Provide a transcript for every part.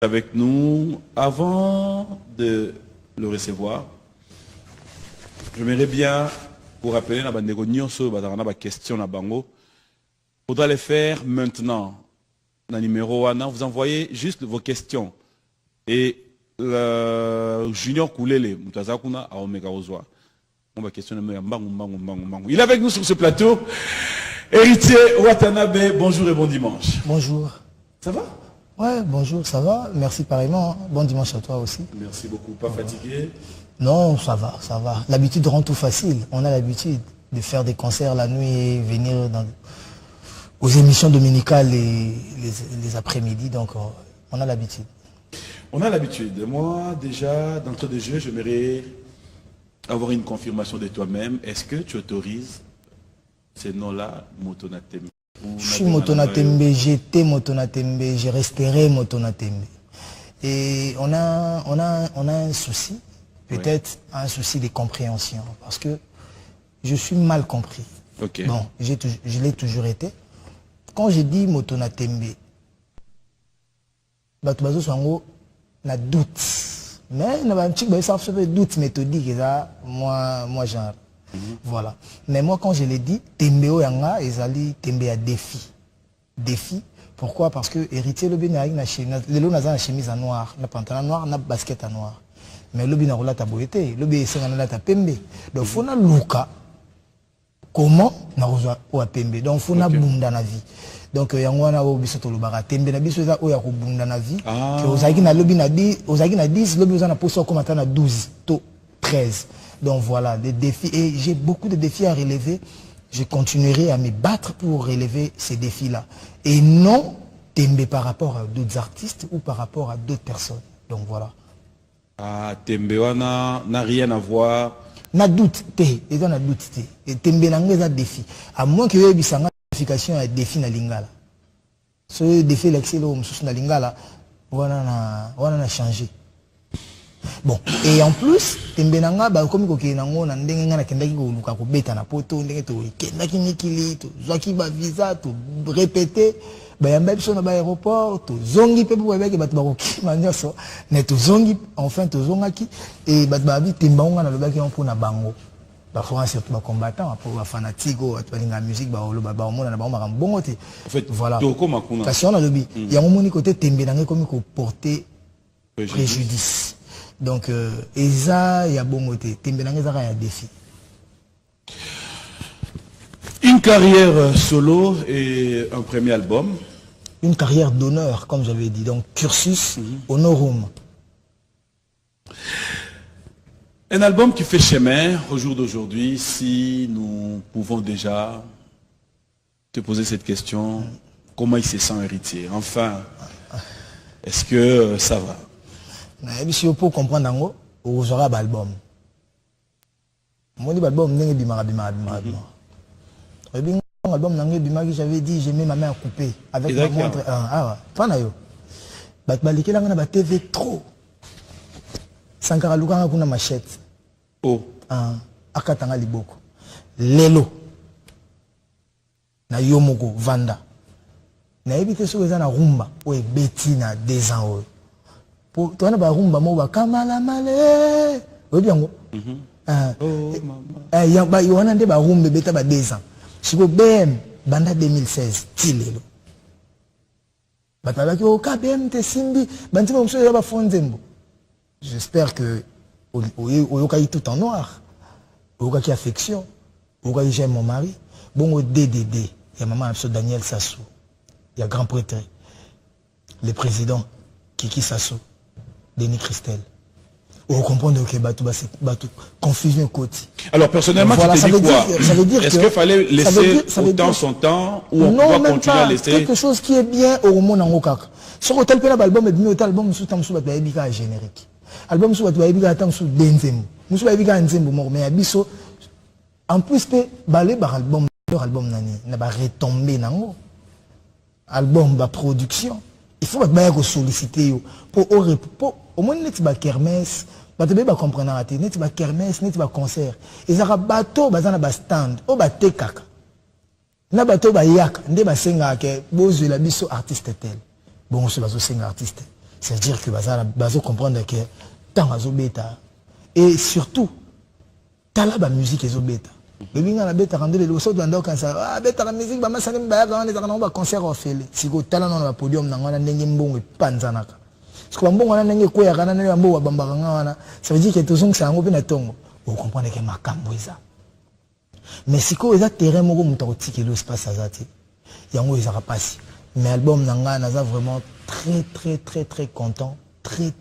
avec nous. Avant de le recevoir, j'aimerais bien vous rappeler la question na bango. Faudra les faire maintenant. Dans le numéro 1, vous envoyez juste vos questions. Et le Junior Koulele, Mutazakuna à Omega Ozoa. On va questionner. Il est avec nous sur ce plateau. Héritier Watanabe, bonjour et bon dimanche. Bonjour. Ça va? Ouais, bonjour, ça va. Merci pareillement. Bon dimanche à toi aussi. Merci beaucoup. Pas fatigué? Non, ça va, ça va. L'habitude rend tout facile. On a l'habitude de faire des concerts la nuit et venir aux émissions dominicales les après-midi. Donc, on a l'habitude. On a l'habitude. Moi, déjà, d'entrée de jeu, j'aimerais avoir une confirmation de toi-même. Est-ce que tu autorises ces noms-là, Motonatembe? Je suis Motonatembe, j'étais Motonatembe, je resterai Motonatembe. Et on a un souci, peut-être un souci de compréhension, parce que je suis mal compris. Okay. Bon, je l'ai toujours été. Quand je dis Motonatembe, Batubazo Sango n'a doute. Mais il y a un petit doute méthodique, moi genre. Voilà. Mais moi, quand je l'ai dit, Tembeo Yanga, Ezali, Tembe à défi. Défi. Pourquoi? Parce que héritier, le bin a une chemise en noir, un pantalon noir, un basket en noir. Mais le bin a roulé ta boété, le bin a ta pembe. Donc, il faut na luka. Comment? Na roza ou à pembe. Donc, il faut na bunda na vie. Donc, Yangwana ou bisoto le bara. Tembe na biso za ou ya bunda na vie. Que ozaki na lobi na 10, ozaki na 10, lobi ozana poso comme atana 12, to 13. Donc voilà, des défis. Et j'ai beaucoup de défis à relever. Je continuerai à me battre pour relever ces défis-là. Et non Tembe par rapport à d'autres artistes ou par rapport à d'autres personnes. Donc voilà. Ah, Tembewana n'a rien à voir. N'a doute, et dans la doute, et Tembe n'a pas de défi. À moins que y ait une qualification à défi na lingala. Ce défi l'excellent au na lingala, on a changé. Bon, et en plus, Tembe nanga ba comme ko kenango na ndenge ngana kendaki ko luka ko beta na poto ndenge to kendaki nikili to zwaki ba visa to répéter ba yamba biso na ba aéroport to zongi pe pour beke batu ba ko kimanyoso ne to zongi enfin to zongaki et batu ba bi Temba nga na lobaki on pour na bango ba France surtout ba combattant pour ba fanatico to linga musique ba lo ba mona na ba ma bongo te En fait, voilà parce qu'on a lobi ya moni côté Tembe nanga comme ko porter préjudice. Donc, Eza, il y a bon côté. Tembe nanga il y a défi. Une carrière solo et un premier album. Une carrière d'honneur, comme j'avais dit. Donc, cursus honorum. Un album qui fait chemin au jour d'aujourd'hui. Si nous pouvons déjà te poser cette question, comment il se sent héritier? Enfin, est-ce que ça va? Si vous pouvez comprendre, vous aurez un album. Moi, l'album, je j'avais dit, j'ai mis ma main à couper avec ma montre. Ah, pas na yo. Baliki la ngana ba TV trop. Sankara luka kuna machette. Oh. Akatanga liboko. Lelo. Na yomoko vanda. Na ebite so eza na rumba o ebeti na 2 ans. Pour toi, on a rumba moba kamala male. Oui bien. Il y a un rumba beta ba 2 ans. Si vous BM banda 2016 tilelo. Batala ki o KBM te simbi banti mo mso ba fonzembo. J'espère que au cas tout en noir. Au cas qui affection. Au cas j'aime mon mari. Bon au DDD, il y a maman absolu Daniel Sassou. Il y a grand prêtre le président Kiki Sassou. Denis Christel. Vous comprenez que batou confusion côté. Alors personnellement, voilà, tu te dis quoi? Est-ce qu'il fallait laisser autant son temps ou on doit continuer à laisser quelque chose qui est bien au monde en okak. Sur hôtel pela album et bien album sous tam sous ba générique. Album sous ba tam sous denzem. Sous ba nzembo mo mais abiso en plus pe balé bar album nani na ba retomber nango. Album ba production. Il faut que solliciter pour au moins net ba kermesse ba te ba comprendre raté net ba kermesse net ba concert ils a bateau bazana ba stand o ba tekaka na bateau ba yak nde ba senga ke bozo la biso artiste tel bon se bazo senga artiste C'est-à-dire que bazo comprendre que tant azo beta et surtout tala ba musique ezo beta. Le binga na beta rendre le so dondo kan ça beta la musique ba masane mbaya quand les arana ba concert ofele. Siko tala na podium na ngana ndenge mbongo panzanaka. Siko mbongo na ndenge ko ya kana na mbongo bambaka ngana. Ça veut dire que tout ça ngo pe na tongo. Vous comprenez que makambo eza. Mais siko eza terrain moko mutoti ke l'espace azati. Yango eza rapasi. Mais album nanga naza vraiment très content, très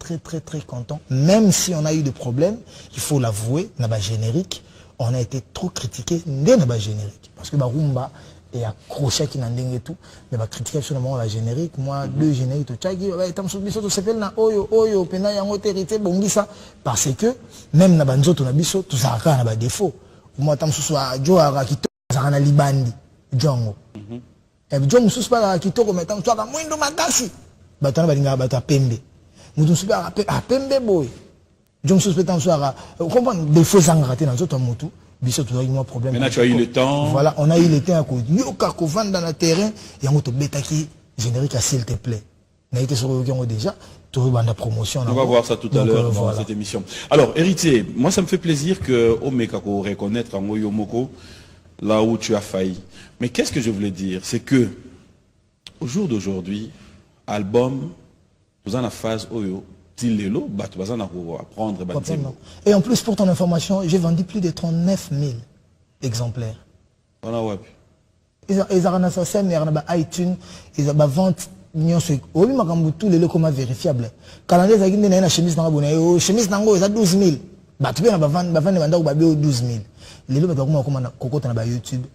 content. Même si on a eu des problèmes, il faut l'avouer, naba générique, on a été trop critiqué dès naba générique parce que Barumba est accroché qui n'ending et tout, mais va critiquer sur le moment la générique, moi deux génériques tout tchagi, ouais, tam soubiso to s'appelle na oyo pena yango hérité bongisa parce que même na banzo to na biso tout ça na ba défaut. Moi tam souso jo ara ki to za na libandi jongo. Et John Souspara qui tourne maintenant, tu as moins de makasi. Batana balinga bata pembe. Mutu super a pembe boy. John Souspara soir comprendre des faux ratés dans autres motu. Biso tu as eu un problème. Maintenant tu as eu le temps. Voilà, on a eu le temps à cause. Yoka ko vendre dans le terrain et on te beta qui générique s'il te plaît. On a été sur le déjà. Tu as eu la promotion. On va voir ça tout à l'heure dans cette émission. Alors héritier, moi ça me fait plaisir que Omeka ko reconnaître en Oyomoko là où tu as failli. Mais qu'est-ce que je voulais dire? C'est que, au jour d'aujourd'hui, album, vous en la phase Oyo, Tilelo, vous en apprendre. Et en plus, pour ton information, j'ai vendu plus de 39 000 exemplaires. On a ouais. Ils ont ça, ils ont iTunes, ils ont vente. Oui, mais tous les locaux vérifiables. Calendrier, ils ont une chemise dans la chemise dans la 12 000. Tu peux avoir 12 000. Les gens qui ont YouTube,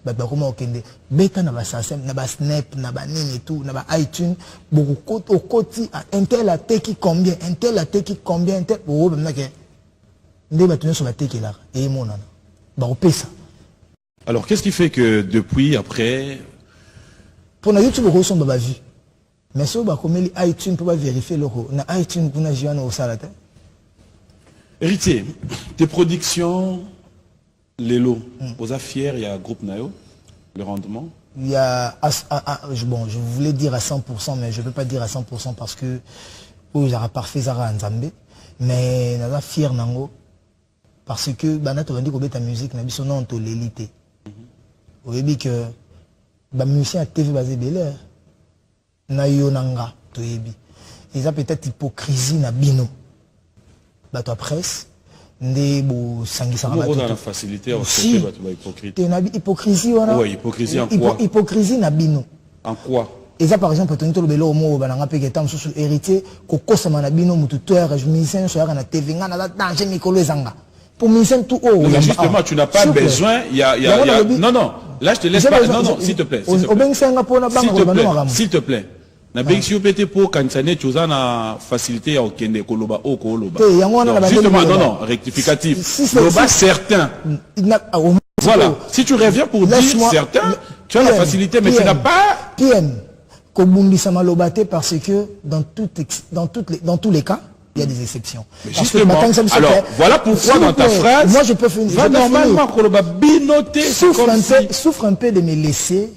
beta na SACEM, na Snap, na Nini et tout, na iTunes, beaucoup au côté, un tel a teki combien, un tel a teki combien, un tel, oh, ben que, des bâtonnets sur la teki là, et mon an, bah on paie ça. Alors qu'est-ce qui fait que depuis, après, pour na YouTube, on ressemble à vue, mais si on va comme les iTunes pour vérifier le haut, na iTunes pour na jouer au salade. Héritier, tes productions. Lélo, vous êtes fiers, il y a un groupe Nayo, le rendement? Il y a, bon, je voulais dire à 100%, mais je ne peux pas dire à 100% parce que, oui, j'aurais parfait Zara Nzambe, mais je suis fier Nango, parce que, bah, tu as dit que ta musique, n'a pas nom de l'élite. Vous avez dit que, bah, musicien à TV basé Belair, Nayo Nanga, tu as dit. Il y a peut-être hypocrisie na bino. Bah, toi, presse. Ndebo sangisa on a la facilité à si hypocrite. Hypocrisie wana. Oui, hypocrisie en quoi? Hypocrisie na bino. En quoi? Et ça par exemple tu le belo mo bananga peke tam sous héritier kokosa na bino mutu toer je musicien so na TV ngana la danger mikolo ezanga. Pour musicien tout haut. Mais justement tu n'as pas besoin il y a non là je te laisse pas non s'il te plaît. S'il te plaît. Na bexio pété pour quand ça n'est chose na facilité à okende koloba o koloba. Justement non rectificatif. Loba certain. Voilà, si tu reviens pour dire certain, tu as la facilité mais tu n'as pas PM kobundisa malobate parce que dans tous les cas il y a des exceptions. Justement, alors voilà pourquoi dans ta phrase moi je peux faire une va normalement koloba binoté souffre un peu de me laisser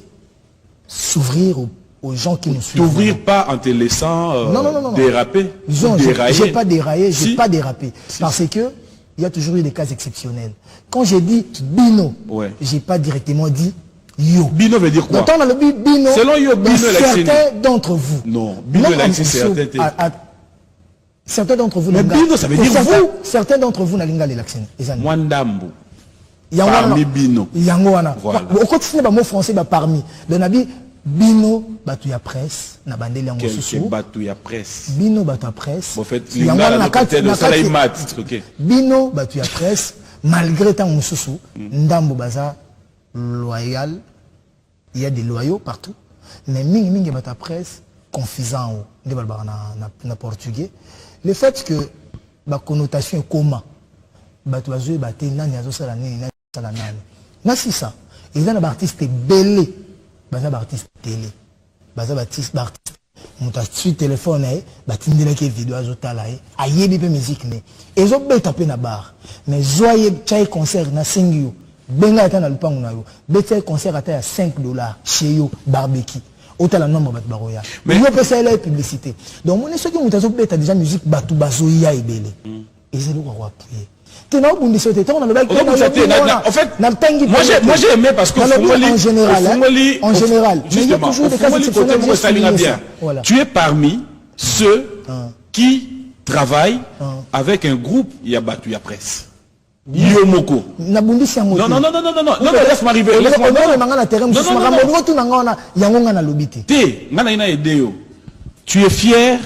s'ouvrir aux gens qui nous suivent. T'ouvrir pas en te laissant déraper. J'ai pas déraillé, j'ai pas dérapé. Parce que il y a toujours eu des cas exceptionnels. Quand j'ai dit Bino, j'ai pas directement dit Yo. Bino veut dire quoi? Dans le Bino, selon Yo, Bino certains d'entre vous. Non, Bino c'est certain. Certains d'entre vous. Mais Bino ça veut dire vous. Certains d'entre vous n'allez pas l'élection. Mwandambo. Parmi Bino. Yangoana. Au quotidien, le mot français, parmi. Le Nabi. Bino Batouya Presse na bandeli yango susu Batouya Presse Bino Batouya Presse en fait Bino Batouya Presse malgré tant mususu ndambo baza loyal il y a des loyaux partout mais mingi Batouya Presse confisant nde balba na portugais le fait que ba connotation est comment Batouya zo baté nani azo sala nini nani sala nani na si ça ils ont un artiste belé baza artiste télé baza artiste muta sur téléphone batindela ke vidéo azotala ayebi pe musique ne ezo beta pe na bar mais zoye chai concert na singio benga ata na lupango na yo beta concert ata ya $5 chez yo barbecue autant la nombre de baroya. Mais il y a ça la publicité. Donc mon est-ce que vous avez déjà musique batu bazoya et belé. Et c'est le roi prier. En fait, moi j'ai aimé parce que en général, mais il y a toujours des cas exceptionnels. Tu es parmi ceux qui travaillent avec un groupe Yabatu Presse. Yomoko. Non, laisse m'arriver. Tu es fier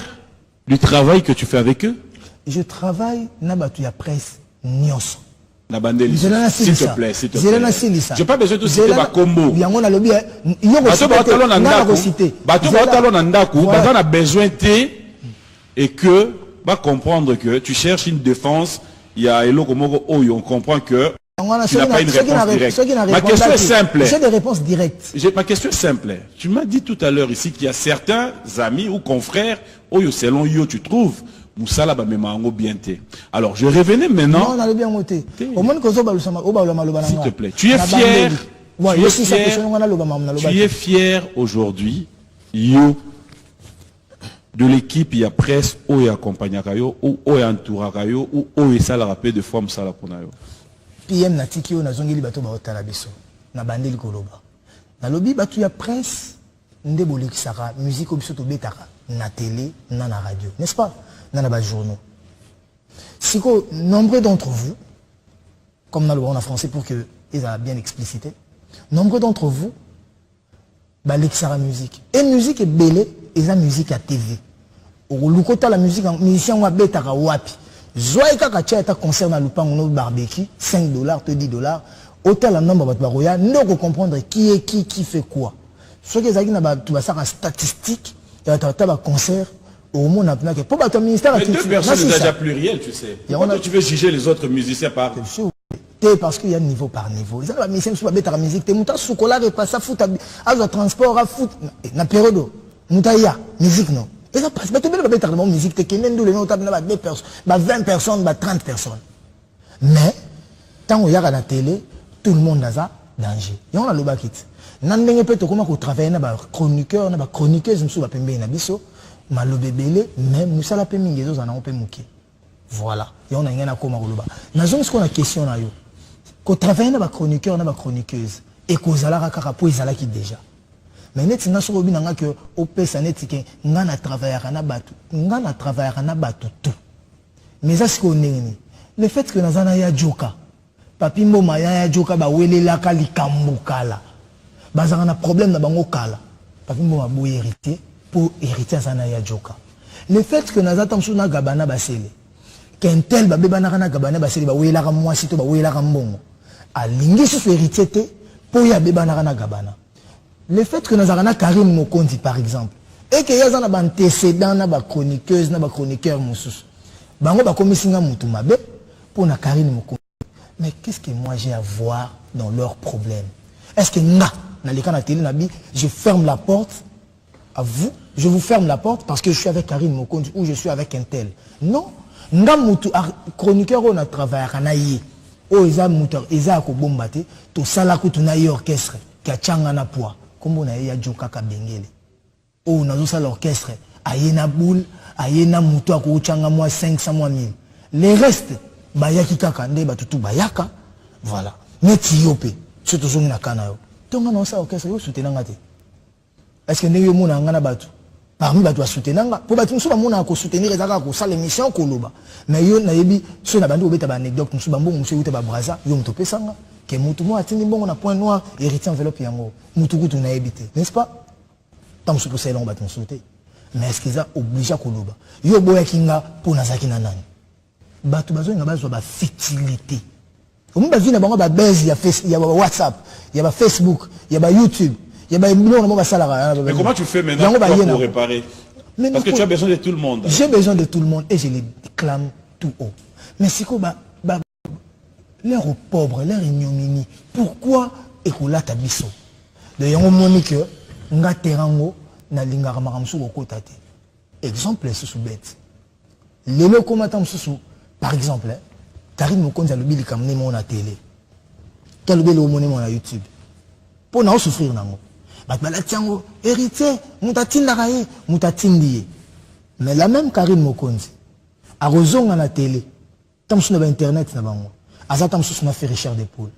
du travail que tu fais avec eux? Je travaille Nabatu Presse. Nyos. S'il te plaît, s'il te plaît. Je n'ai pas besoin de tout citer ma combo. On a besoin de et que va comprendre que tu cherches une défense. Il y a on comprend que tu n'as pas une réponse directe. Ma question est simple. J'ai des réponses directes. Ma question est simple. Tu m'as dit tout à l'heure ici qu'il y a certains amis ou confrères, selon yo tu trouves. Alors je revenais maintenant. S'il te plaît, tu es fier. Tu es fier aujourd'hui de l'équipe il y a presse ou il y a accompagné ou il y a entouré ou il y a la rapide de forme ça la ponayo. PM natiki o nazongeli bato ba otala biso na bandeli koloba. Na lobi bato ya presse ndeboli kisaka musique obiso to betaka na télé na radio, n'est-ce pas? Dans les journaux. Si nombreux d'entre vous, comme dans le en français pour que ils a bien explicité, nombreux d'entre vous, bah l'extra musique. Et musique est belle, et la musique à TV. Au lukota la musique, musicien wa beta ka wapi. Joie kaka tia ta concert na lupang no barbecue, $5, $10. Autant la nombre de baroya, nous comprendre qui est qui fait quoi. Ce qui est na ba tu vas ça en statistique, et à ta concert. Mais deux personnes sont déjà plurielles, tu sais. Pourquoi tu veux juger les autres musiciens par... Parce qu'il y a niveau par niveau. Les musiciens ne sont pas la musique. Tu as chocolat et pas ça, foot, à transport, à foot. Na période, Moutaya, musique non. Et ça passe. Tu peux pas la musique, tu as 2 personnes, 20 personnes, 30 personnes. Mais, tant qu'il y a la télé, tout le monde a ça, danger. Il y a le bakit. Nandenge peut te comment travailler na ba chroniqueur, na ba chroniqueuse, nous sommes pembe na biso. Malobébélé, même nous ça la paix mingi en a voilà et on a rien à comment roloba na zone ce qu'on a question na yo ko travailler na ba chroniqueur na ba chroniqueuse et ko zala kaka po izala ki déjà mais net na so robi nga que au pesa net ke nga na travailler na batu tout mais ça ce qu'on est le fait que nazana ya joka papi mboma ya joka ba welela ka likambukala bazanga na problème na bango kala papi mboma bo héritier pour hériter à Sanaya Joka. Le fait que nous avons un gabana basele, qu'un tel babana gabana basele, la moi si tu la rambongo, à l'ingé sur héritier pour y a bébana gabana. Le fait que nous avons un Karim Mokondi par exemple, et qu'il y a un antécédent, na chroniqueuse, na chroniqueur moussous, bango ba komisinga mutumabe pour na Karim Mokondi. Mais qu'est-ce que moi j'ai à voir dans leurs problèmes? Est-ce que na les cas na télé nabi, je ferme la porte à vous? Je vous ferme la porte parce que je suis avec Karine Mokondi ou je suis avec un tel. Non. Nga mutu chroniqueur on a travaillé à naïe. Oh isa mutu isa ko bombate to sala ko tunayi orchestre qui a changa na poids. Comme on a ya joka ka bengele. Oh nazo sala orchestre ayena boule ayena mutu ko changa moi 500 moi 1000. Les restes bayaki kaka nde batutu bayaka. Voilà. Neti yope. Surtout zongi na kana yo. Tonga na sa orchestre yo soutenir ngate. Est-ce que nous avons un bateau? Parmi les bateaux soutenir, pour les gens qui ont soutenir les gens qui ont l'émission Koloba. Mais il y a des gens qui ont des anecdotes, qui ont des braza, qui ont des gens qui ont des point noir, héritier enveloppe yango. Mutuku na habité, n'est-ce pas? Tant que c'est long bateau soutenir. Mais est-ce qu'ils ont obligé à Koloba? Yo boya kinga pour nazaki na nani. Bateau bazo nga bazo ba fertilité. Au moins bazo na bango ba buzz, il y a WhatsApp, il y a Facebook, il y a YouTube. Mais comment tu fais maintenant pour réparer? Parce que tu as besoin de tout le monde. J'ai besoin de tout le monde et je les déclame tout haut. Mais c'est quoi l'air aux pauvres, l'air ignominie. Pourquoi écoula tabiso? De yango monique nga terango na lingara maramsu okotate. Exemple sous bête. Les locaux matam sous par exemple, Karine Mokonzi a le bil kamné mon à télé. Quel bel au mon à YouTube. Pour nous souffrir nango. Batbalatiango, héritier, Moutatindaraye, Moutatindie. Mais la même Karine Mokonzi, a raison à la télé, tant sur internet, Aza tam sous na fait Richard Depoule.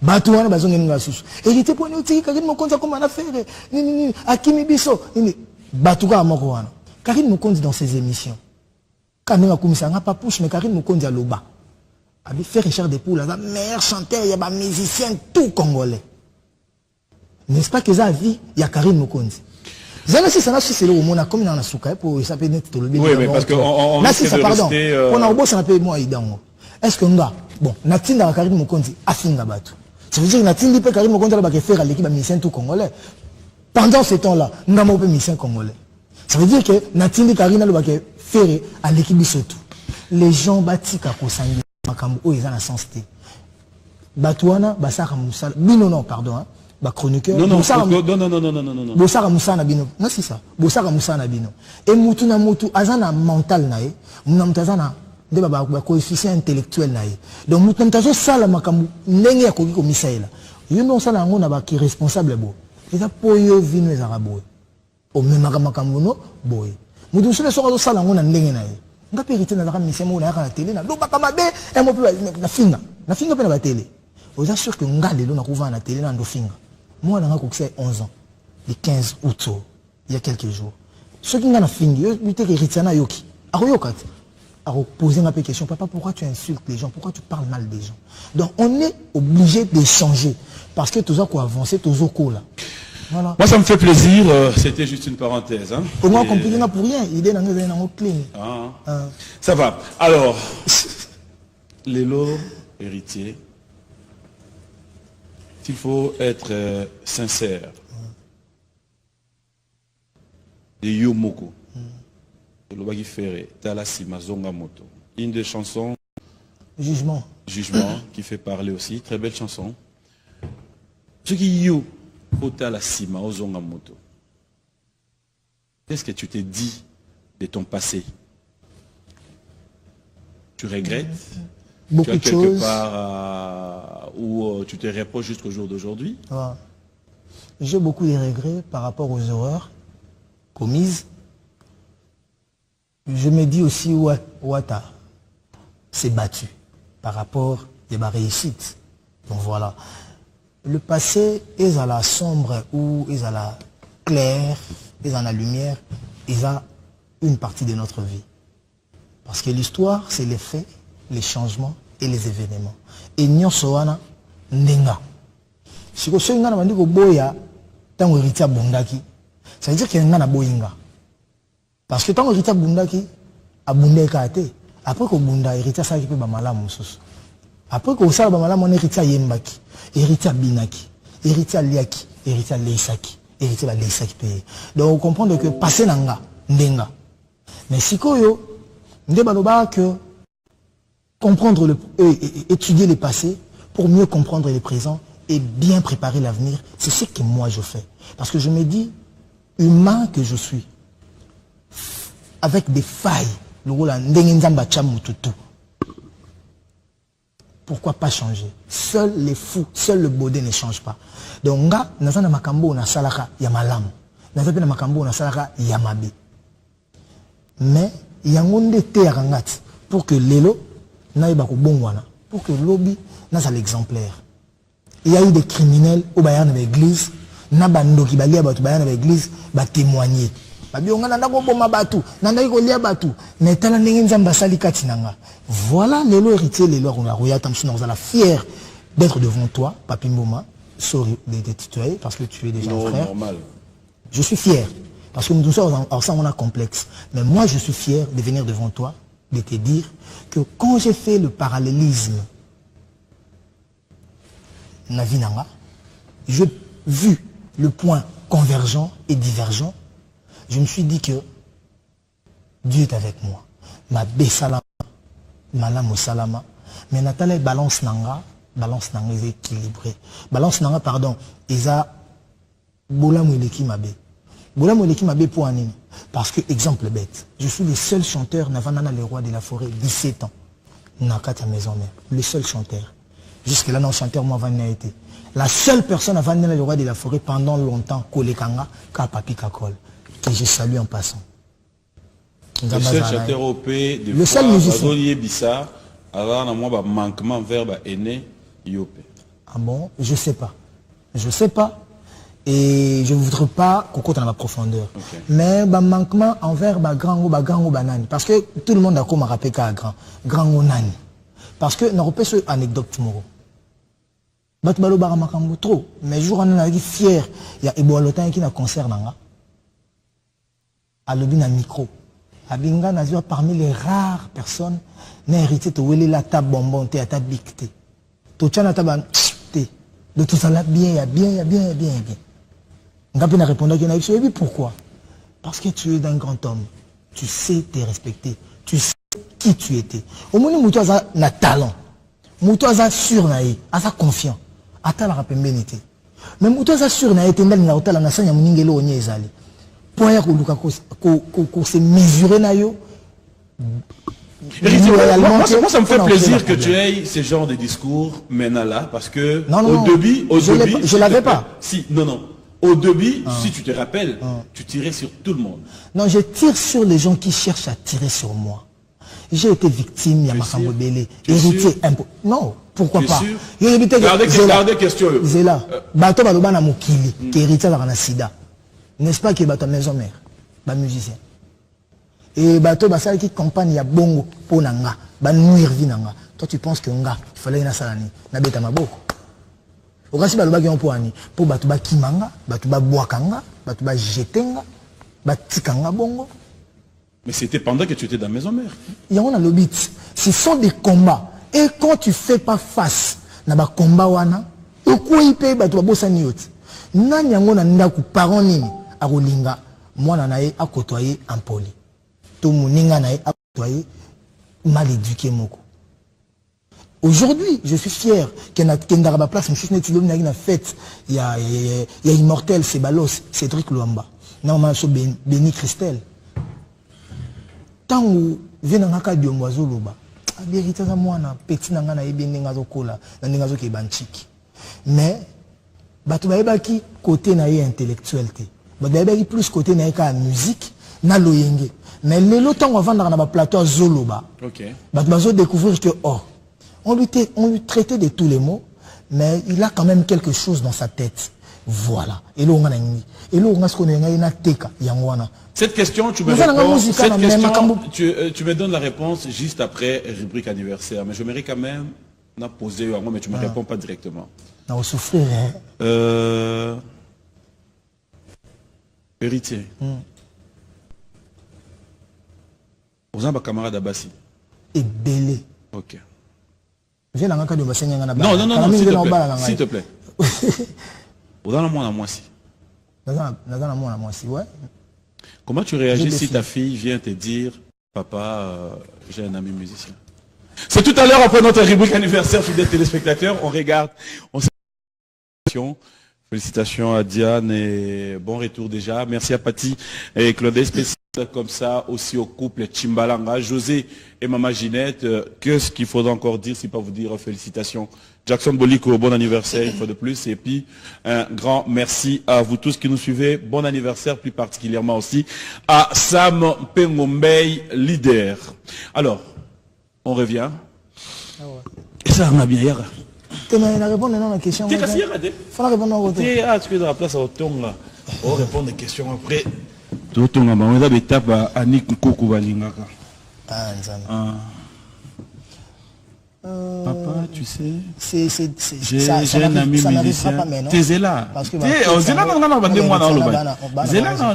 Batouana bazong nga sous. Héritier pour nous dire Karine Mokonzi comme on a fait. Akimi Bisso. Batouga Mokwana. Karine Mokonzi dans ses émissions. Quand on a commis ça, on n'a pas poussé, mais Karine Mokonzi à l'Oba. Il fait Richard Depoule, il meilleur chanteur, il y a un musicien, tout congolais. N'est-ce pas que ça a vie, il y a Karine Mokonzi. Zanassi, ça n'a pas le monde comme il en a souka pour s'appeler net tout le bien. Oui, mais parce qu'on là, c'est ça, pardon. On a au bout, ça n'a pas moi, est-ce qu'on a, bon, Natinda Karine Mokonzi a fini là-bas. Ça veut dire que Natinda peut Karine Mokonzi a fait à l'équipe de musicien tout congolais. Pendant ce temps-là, nous avons pas musicien congolais. Ça veut dire que Natinda Karine a fait à l'équipe de Sotou. Les gens bâtis à Kosangi, Makambo, ils ont la sensité. Batouana, Bassara Moussa, Bino, non, pardon, hein. Ba chroniqueur non. Bossara Moussa na bino non c'est ça Bossara Moussa na bino et mutu na mutu azana mental nae muna mutazana de ba coefficient intellectuel nae donc mutu mutazo sala makambu ndenge ya koki ko misaela yino sala ngona ba ki responsable bo eza poyo vino ezara boy o memaka makambu no boy mutu sala so sala ngona ndenge nae nga périté na la mission mo na ka télé na do ba kamabe e mo pe na finga pe na ba télé vous êtes sûr que nga lelo na kuva na télé na ndo finga. Moi, j'ai 11 ans, le 15 août, il y a quelques jours. Ceux qui ont fini, ils ont hérité na yoki. Alors, poser une question, papa, pourquoi tu insultes les gens? Pourquoi tu parles mal des gens? Donc, on est obligé d'échanger. Parce que tout ça, quoi, avancer, tout ça, là. Voilà. Moi, ça me fait plaisir. C'était juste une parenthèse. Hein. Pour moi, compliqué pour rien. Il est dans le clean. Ça va. Alors, Lelo, héritier. Il faut être sincère. De Yomoko. De Lobagi Ferré. Talasi Mazonga Moto. Une des chansons. Jugement. Jugement, qui fait parler aussi. Très belle chanson. Ce qui you au Talasi Mazonga Moto. Qu'est-ce que tu t'es dit de ton passé? Tu regrettes? Beaucoup de choses. Quelque part où tu te reproches jusqu'au jour d'aujourd'hui? Ouais. J'ai beaucoup de regrets par rapport aux erreurs commises. Je me dis aussi Ouata s'est battu par rapport à ma réussite. Donc voilà. Le passé est à la sombre ou est à la claire, est à la lumière, est à une partie de notre vie. Parce que l'histoire, c'est les faits, les changements et les événements. Et nous sommes nenga. Si vous avez un boya, tant que héritier bundaki, ça veut dire qu'il y a un boyinga. Parce que tant que héritier bundaki, a bundé kate. Après que bunda héritier ça qui peut bamala mususu. Après que ça bamala mon héritier yembaki, héritier binaki, héritier liaki, héritier leisaki, héritier leisaki payé. Donc vous comprenez que passer nanga nenga. Mais si koyo, ndebaloba que comprendre étudier le passé pour mieux comprendre le présent et bien préparer l'avenir, c'est ce que moi je fais. Parce que je me dis, humain que je suis, avec des failles, pourquoi pas changer? Seuls les fous, seul le baudet ne change pas. Donc, nga, nazana makambo na salaka yamalam, nazana makambo na salaka yamabe. Mais, yangonde te yarangat, pour que l'élo, pour que lobby n'a pas l'exemplaire. Il y a eu des criminels au Bayern de l'église, n'a bando qui balia batu Bayern de l'église, va témoigner. Voilà les lois héritiers, les lois on a fier d'être devant toi, Papi Mboma, sorry de te tutoyer parce que tu es déjà un frère. Normal. Je suis fier parce que nous sommes ensemble, on a complexe. Mais moi je suis fier de venir devant toi, de te dire que quand j'ai fait le parallélisme, j'ai vu le point convergent et divergent, je me suis dit que Dieu est avec moi. Ma bessalama, malam salama, mais Nathalie balance nanga est équilibré. Balance nanga, pardon, isa boulamu eleki mabe. Boulamu eleki mabe pour anine. Parce que, exemple bête, je suis le seul chanteur, Navanana le roi de la forêt, 17 ans. Nakata maison mère. Le seul chanteur. Jusque là, non chanteur, moi, Vanna été. La seule personne avant le roi de la forêt pendant longtemps, Kolekanga, Kapapi Kakol, que je salue en passant. Le seul chanteur OP, le seul musicien. Alors, on a manquement vers aîné, IOP. Ah bon? Je sais pas. Je sais pas. Et je ne voudrais pas qu'on compte dans la profondeur. Okay. Mais un manquement envers grand ou banani. Parce que tout le monde a comme rappelé qu'à grand ou nani. Parce que nous avons une anecdote tomorrow. Trop. Mais jour on a dit fier. Il y a Eboalotan qui n'a concert nanga. À l'objet d'un micro. Abinga Nazua parmi les rares personnes n'a hérité de ouéler la table bonbon à table bicté. Tout ça n'a pas de tout ça là bien. On a répondu qu'il y a eu pourquoi? Parce que tu es un grand homme. Tu sais te respecter. Tu sais qui tu étais. Au moins, tu as un talent. Tu as un sûr, tu as confiant. Tu as la rapembénité. Mais tu as un sûr, tu as un point qu'on s'est mesuré na yo. Moi, ça me fait plaisir que tu aies ce genre de discours maintenant là, parce que au début, je l'avais pas. Si, non. Au début, si tu te rappelles, tu tirais sur tout le monde. Non, je tire sur les gens qui cherchent à tirer sur moi. J'ai été victime, il y a Makambo Bélé, héritier non, pourquoi pas? Gardez question. Zéla, Bato Balobana Mokili, qui est héritier de la Sida. N'est-ce pas qu'il y a Bato Maison Mère, un musicien. Et Bato Basal qui campagne ya bongo pour Nanga, Banouir Vinanga. Toi tu penses que Nga, il fallait une salani, Nabeta Maboko. Au cas où Baloba qui ont pour Bato Bakimanga, Bato Baboakanga, Bato Bajetenga, Batikanga bongo. Mais c'était pendant que tu étais dans la maison mère. Il y a un lobby. Ce sont des combats. Et quand tu ne fais pas face à un combat, tu peux payer Bato Babosaniot. Nani yango na ndaku parent nini akolinga mwana na ye akotoyer impoli to muninga na ye akotoyer mal éduqué moko. Aujourd'hui, je suis fier qu'il y a une place, je suis une fête, il y a Immortel, Sebalos, Cédric Luamba, normalement Béni Christelle. Tant que vient dans cas de oiseau loba, a vérité ça moi na petit nanga na ebende ngazo kola, na ngazo ke banchiki. Mais batu baebaki côté na intellectuel te. Batu baebaki plus côté na ka musique na loyenge. Mais lelo tant on vendre na ba plateau zoloba. OK. Batu bazo découvrir que on lui traitait de tous les mots, mais il a quand même quelque chose dans sa tête. Voilà. Et là, on a cette question, tu me donnes la réponse juste après rubrique anniversaire. Mais je m'aimerais quand même la poser, mais tu ne me réponds pas directement. On souffrir. Héritier. Vous avez un camarade Abassi. Et belé. Ok. Non, s'il te plaît. Comment tu réagis si ta fille vient te dire, papa, j'ai un ami musicien? C'est tout à l'heure après notre rubrique anniversaire, fidèles téléspectateurs. On regarde. Félicitations à Diane et bon retour déjà. Merci à Patty et Claude spécial comme ça aussi au couple Chimbalanga, José et Maman Ginette. Qu'est-ce qu'il faudra encore dire si pas vous dire félicitations. Jackson Boliko, bon anniversaire une fois de plus. Et puis un grand merci à vous tous qui nous suivez. Bon anniversaire plus particulièrement aussi à Sam Pengombei, leader. Alors, on revient. Et ça, on a bien hier. Tu vas répondre à la question. Tu vas répondre à la question. Tu es dans la place à Otonga. On répond des questions après. Otonga, on a des étapes à Annick Koko Balingaka. Papa, tu sais, j'ai un ami musicien. Tu es là. On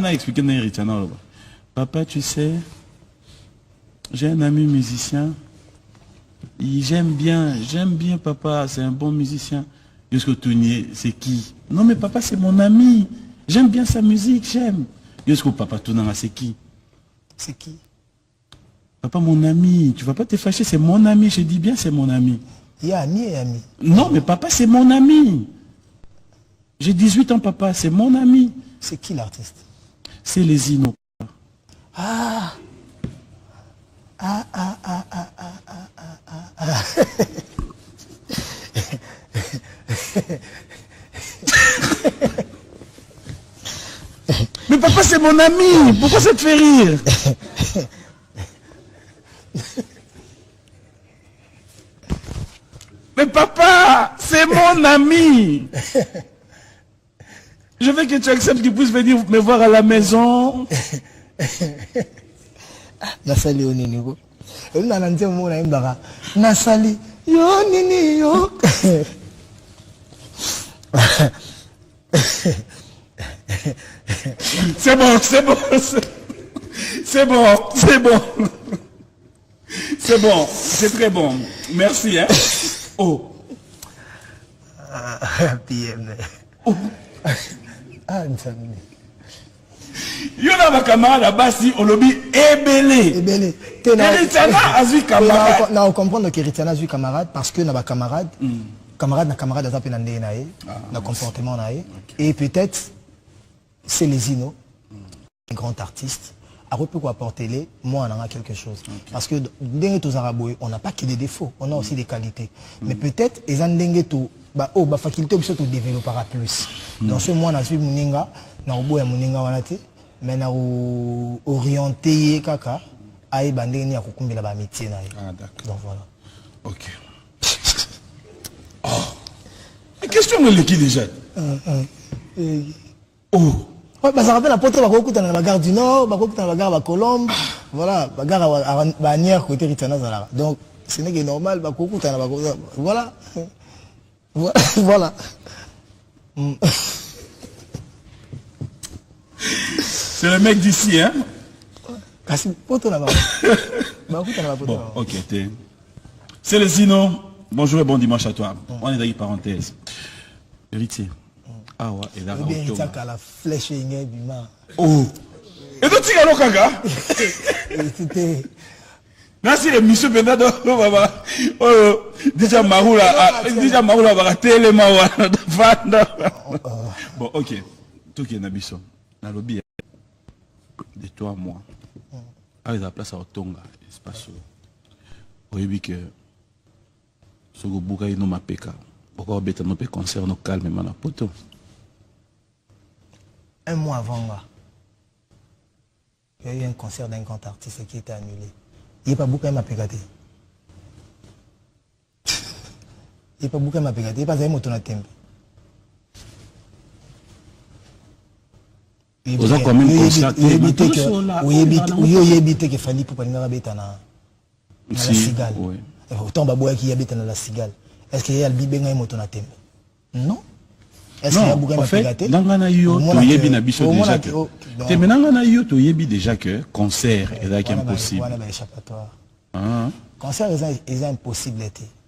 a expliqué dans Richard. Papa, tu sais, j'ai un ami musicien. J'aime bien papa, c'est un bon musicien. Jusqu'au Tournier, c'est qui? Non mais papa c'est mon ami. J'aime bien sa musique, j'aime. Jusqu'au papa Tounanga, c'est qui? C'est qui? Papa mon ami, tu vas pas te fâcher, c'est mon ami, je dis bien c'est mon ami. Il y a ami et ami. Non mais papa c'est mon ami. J'ai 18 ans papa, c'est mon ami. C'est qui l'artiste? C'est les Ino. Ah. mon ami. Pourquoi ça te fait rire? Mais papa, c'est mon ami. Je veux que tu acceptes qu'il puisse venir me voir à la maison. Nasali onini ko. Ona nanze mo na imbaka. Nasali yo nini yo. C'est bon, c'est bon. C'est bon, c'est bon. C'est bon, c'est très bon. Merci, hein. Oh. PM. Oh. Ah, Nsami. Yo na ba camarade basi olobi ebele. Ebele. Eritana azui camarade. Na comprendre que Eritana azui camarade parce que na ba camarade. Camarade na camarade azape na ndé na ye, na comportement na ye. Et peut-être c'est les Ino, un grand artiste. A pu apporter les moi on a quelque chose. Parce que dans tous arabes on n'a pas que des défauts, on a aussi des qualités. Mais peut-être ils ont dengue tout bah oh bah faculté aussi de développer plus. Dans ce mois on a suivi muninga, na obo ya muninga wanati, mais na orienté kaka aïe bandé ni akukumbila ba métier na. Ah d'accord. Donc voilà. OK. Oh. Mais question me qui déjà. Oh. Ouais, bah ça rappelle la porte dans la gare du Nord, dans la gare à Colombe, voilà, la gare à Banière côté Ritana Zalara. Donc ce n'est que normal, voilà. Voilà. C'est le mec d'ici, hein? Bon, ok. C'est le Zino. Bonjour et bon dimanche à toi. On est dans une parenthèse. Héritier. Ah ouais, et là, la flèche est oh. Et donc, tu as le caca? Merci les monsieur Benado, baba. Oh, déjà Maroula va rater les mawa. Bon, ok. Tout qui est Nabiso. Na lobby de toi, moi. À la place à Otonga, espace. Oui, que ce que vous avez nommé Peka. Pourquoi vous avez nommé concert no calme et na poto? Un mois avant, il y a eu un concert d'un grand artiste qui était annulé. Il n'y a pas beaucoup de pégaté. Il n'y a pas beaucoup de pégaté. Il n'y a pas de moto na tembe. Vous avez quand même constaté que Fali pour pas la cigale. Autant baboya qui habite dans la cigale. Est-ce qu'il y a le bibé na moto na tembe? Non. Est-ce qu'il y a beaucoup de pégaté? Dans la naïo, tu y es déjà que. Tu es dans la naïo, tu y es déjà que concert est impossible. Concert est impossible.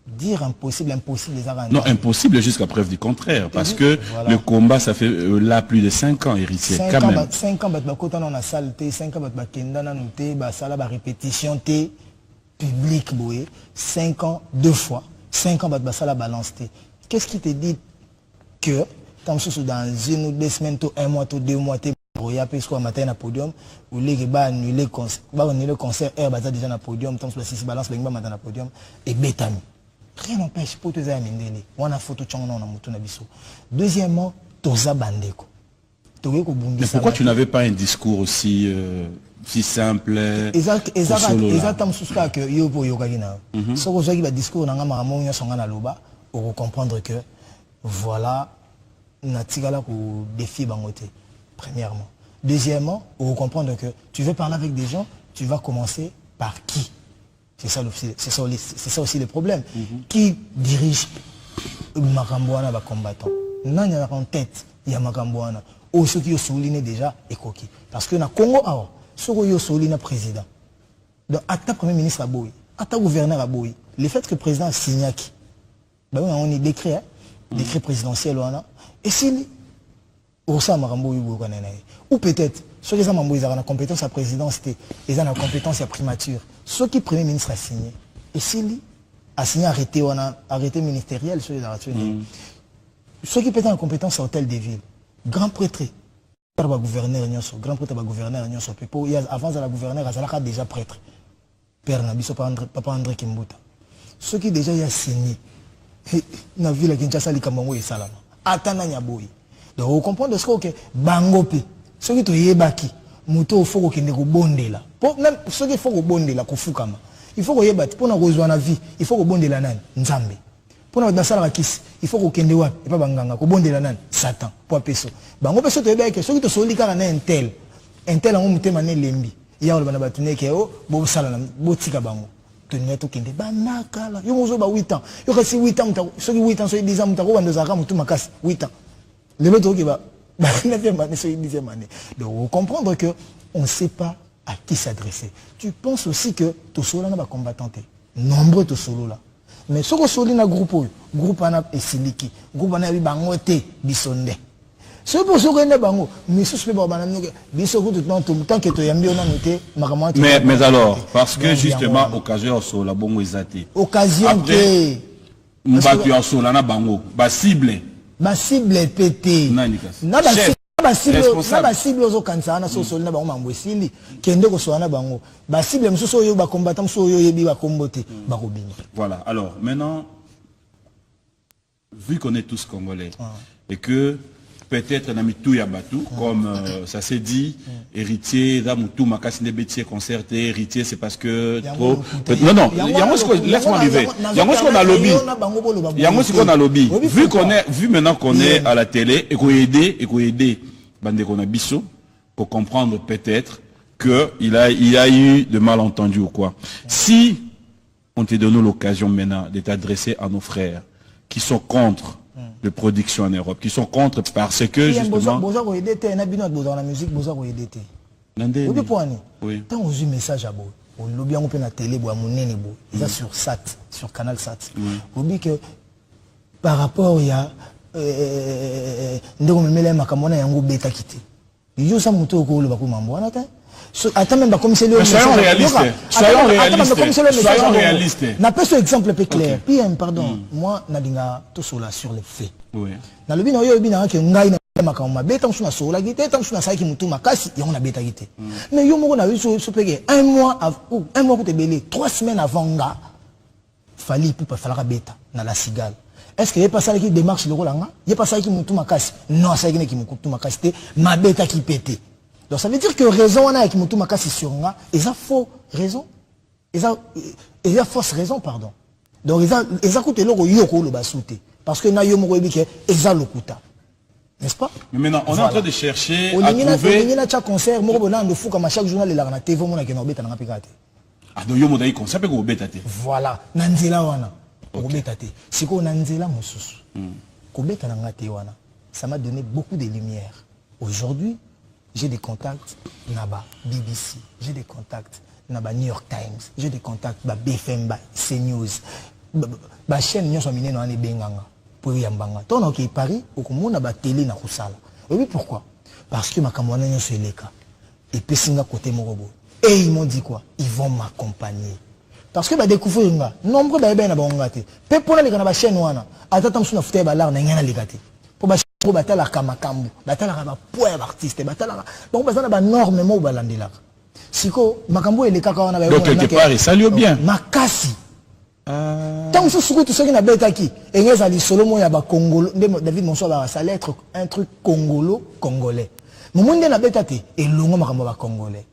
Dire impossible, impossible, non, impossible jusqu'à preuve du contraire. Parce que le combat, ça fait là plus de 5 ans, héritier. 5 ans, 5 ans, quand on a salle, 5 ans, on a répétition, public, 5 ans, 2 fois. 5 ans, on a balance. Qu'est-ce qui te dit que dans une ou 2 semaines, 1 mois, 2 mois, il y a un matin à podium, ou les gens annulent le concert, déjà na podium, tant que la balance, les gens matin à podium, et bétami. Rien n'empêche pour te dire on a photo de na biso. Deuxièmement, toza bandeko. Mais pourquoi tu n'avais pas un discours aussi si simple? Exactement ce que yo po yokagina. Ce que j'ai discours nanga maramonyo songa na loba, on comprendre que voilà natigala ko défi bangote. Premièrement. Deuxièmement, on comprendre que tu veux parler avec des gens, tu vas commencer par qui? C'est ça aussi le problème. Qui dirige Makambouana va combattant? Non, il y a en tête, il y a Makambouana. Ou ceux qui ont souligné déjà et coquille. Parce que dans le Congo, ceux qui ont souligné président. Donc, à ta premier ministre à Boui, à ta gouverneur à Boui, le fait que le président Signaki, on est décret, décret présidentiel, et s'il ou peut-être, ceux qui ont la compétence à présidence, ils ont la compétence à primature. Ceux qui premier ministre a signé, et s'il a signé arrêté ministériel, ceux qui ont la compétence à hôtel de ville, grand prêtre, gouverneur, grand prêtre, gouverneur, avant la gouverneur, il a déjà prêtre. Père Nabiso, papa André Kimbuta. Ceux qui déjà y a signé, dans la ville de Kinshasa, les Kamango et Salama. Atana Nyaboui. Donc, vous comprenez ce que Bangope, ceux qui ont yébaki, moto il faut qu'on ait bondela même ceux qui faut bondela kufukama il faut qu'on y ait pour nous rejoindre la vie il faut qu'on bondela nan nzambe pour nous dans la kiss il faut qu'on kende wa et pas banganga ko bondela nan Satan pour peso bango peso to yeba ke ceux qui te soli kaka na intel en mutema ne lembi ya le bana batune ke o bo sala na bo tika bango to ne to kende banaka la yo mozo ba 8 ans yo kasi 8 ans ceux qui 8 ans ceux 10 ans mutako bando zaka mutu makasi 8 ans le autre qui va donc vous comprendre que on ne sait pas à qui s'adresser. Tu penses aussi que tout cela n'a pas combattant. Nombreux tout solo là. Mais ce que solo na groupe ana esiliki, groupe ana bibangote bisonde. Ce que solo na bango, mais ce que bana nous biso tout tant que to yambi on a noté makamwa. Mais alors parce que justement occasion solo la bongo ezati. Occasion que mbatu ya solo na bango ba cible. Ma cible pété. Na ba cible ozo kansa na so so na bango mambwesili kende ko so na bango ba cible msuso yo ba combattant msuso yo yebi ba kombote ba kobini. Voilà. Alors maintenant vu qu'on est tous congolais et que peut-être Namitou Yabatou, comme ça s'est dit, héritier, Damoutou, Makassi Nebetier, concerté, héritier, c'est parce que trop. Non, laisse-moi arriver. Il y a qu'on a lobby. Il y a qu'on a lobby. Vu maintenant qu'on est à la télé, et qu'on aider, Bande qu'on a Bissot, pour comprendre peut-être qu'il y a eu de malentendus ou quoi. Si on te donne l'occasion maintenant de t'adresser à nos frères qui sont contre de production en Europe, qui sont contre parce que justement... Oui. Tant on a un message à vous, on lobby on peut na télé, il est sur SAT, sur Canal SAT. On dit que par rapport il y a ndeko memele makamona yango beta kité. Yo sa moto ko lo bako mambo na ta. Attends même comme c'est le soyons réalistes. N'a pas ce exemple peu clair. Puis pardon, moi nadinga tout cela sur les faits. Oui. Na lobi na yo bina ke ngai na makamoma beta msuna sola gité, tam msuna saiki mutu makasi yango na beta gité. Mais yo moko na yo so peke un mois pour te belé, 3 semaines avant nga fali pour pas falloir beta na la cigale. Est-ce qu'il y a pas ça qui démarche le rôle là? Il y a pas ça qui mutu makasi. Non, ça qui mutu makasi te ma beta qui pété. Donc ça veut dire que raison on a avec mutu makasi sur nga, et ça faux raison. Et ça fausse raison pardon. Donc ils a coûté le yoko le basouté parce que na yo moko ebi ke eza lokuta. N'est-ce pas? Mais maintenant on est en train de chercher à trouver on a un concert moko bona ndo fou comme chaque journal la na TV mona ke na beta na pekate. Ah donc yo mo dai concert pe ko beta te. Voilà, na nzela wana. Ko beta te. Siko na nzela mosusu. Ko beta na ngate wana. Ça m'a donné beaucoup de lumière. Aujourd'hui, j'ai des contacts naba BBC, j'ai des contacts naba New York Times, j'ai des contacts ba BFM, ba CNews, ba chaîne nyonso mineno ane benganga pour yambanga. Ton OK Paris, okomona ba télé na kusala. Et oui pourquoi? Parce que makamwana nyonso eleka. Et puis singa côté morobo. Et ils m'ont dit quoi? Ils vont m'accompagner. Parce que ba découvrir nga, nombreux ba ebe na ba te. Pe pona le kana ba chaîne wana, atata msuna futé ba lar na ngana lekate. Pour ba batala kamakambu, batala ba poids artiste, batala donc bazana ba norme mo balandela. Siko makambu ele kaka wana ba. Donc quelque part il salue bien. Makasi. Tant que ce qui n'a pas été et les ali solomo ya ba Congolo, David Monso ba ça allait être un truc congolais. Mon monde n'a pas été et longo makambo ba congolais.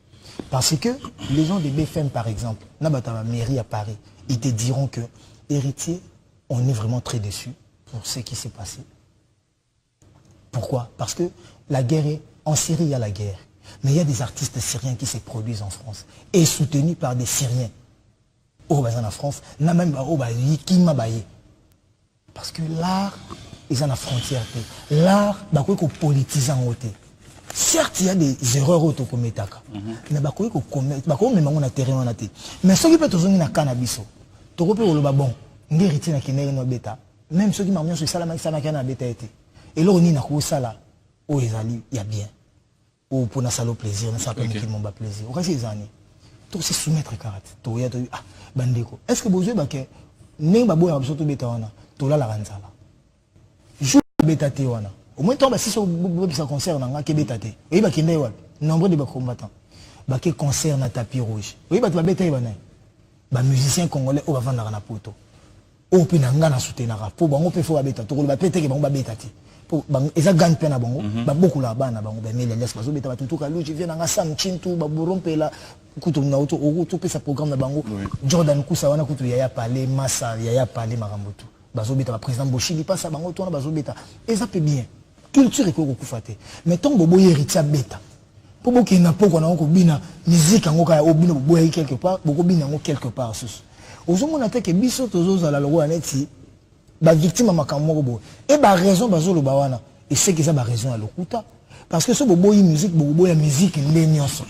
Parce que les gens de BFM par exemple, na batama mairie à Paris, ils te diront que héritier, on est vraiment très déçus pour ce qui s'est passé. Pourquoi? Parce que la guerre est... En Syrie, il y a la guerre. Mais il y a des artistes syriens qui se produisent en France. Et soutenus par des Syriens. Au Bazan en France, n'a même pas au qui m'a baillé. Parce que l'art, ils ont la frontière. L'art, bah quoi qu'on politise en haute. Certes, il y a des erreurs auto comme Etaka. Mais bah quoi qu'on commet, bah quoi même on a terrain en athée. Mais ceux qui peuvent toujours na cannabis, tu peux le bon. N'héritier na kene no bêta. Même ceux qui m'ont sur ça la ça na kana bêta été. Et là, on y a ça là, où il y a bien. Ou pour nous plaisir, nous savons qui m'ont plaisir. Au reste des années, tout se soumettre carate. Tout y a ah bandeko. Est-ce que vous avez que n'importe quoi boire absolument bêta wana, tout là la ranzala. Je bêta te wana. Au moins toi si ça concerne nga que bêta te. Et bah qui n'est pas nombre de combattants. Bah qui concerne tapis rouge. Oui bah tu vas bêta wana. Bah musicien congolais au va vendre na poto. Au pinanga na soutenir. Pour bon on peut faire bêta. Tout le bêta que bon bêta te. ils ont gagné peine à bango beaucoup là bas na bango ben mais les laisse pas obéta tout ka lu je viens na sam chintu ba borompe la kutu na auto to pe sa programme na bango Jordan Kusa wana kutu yaya parler massa yaya parler marambotu bazobeta ba président Boshili passe bango to na bazobeta et ça peut bien culture et ko kufate mais tant bobo héritier beta pour beaucoup na poko na ko bina musique ngo ka obina bobo quelque part boko bina ngo quelque part sous ozomona te ke biso tozo la logo aneti ba victime makamoko bo et ba raison bazolo ba wana et c'est que ça ba raison à lokuta parce que ce bobo musique bobo ya musique ndemioso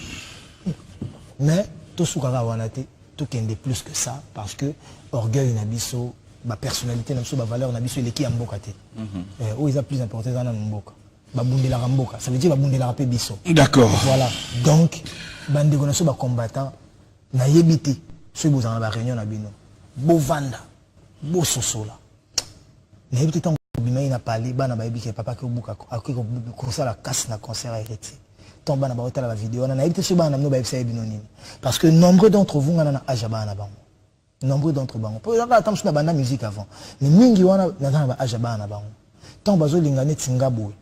mais tout ce qu'on a tout kende plus que ça parce que orgueil na biso ba personnalité na biso ba valeur na biso eleki ya mboka te où ils a plus important dans mboka ba bundela mboka ça veut dire ba bundela pe biso d'accord voilà donc bande konaso ba combattant na yebiti ceux vous en ba réunion na bino bo vanda bo sosola na yebiti tant bima ina parler bana ba yebiki papa ke buka akiko kosa la casse na concert arrêté tant bana ba hôtel la vidéo na yebiti ceux bana no ba yebisa bino nini parce que nombreux d'entre vous ngana na ajaba na bango nombreux d'entre bango pour exemple attendre sur la bande musique avant mais mingi wana na ba ajaba na bango tant bazo lingane tingabo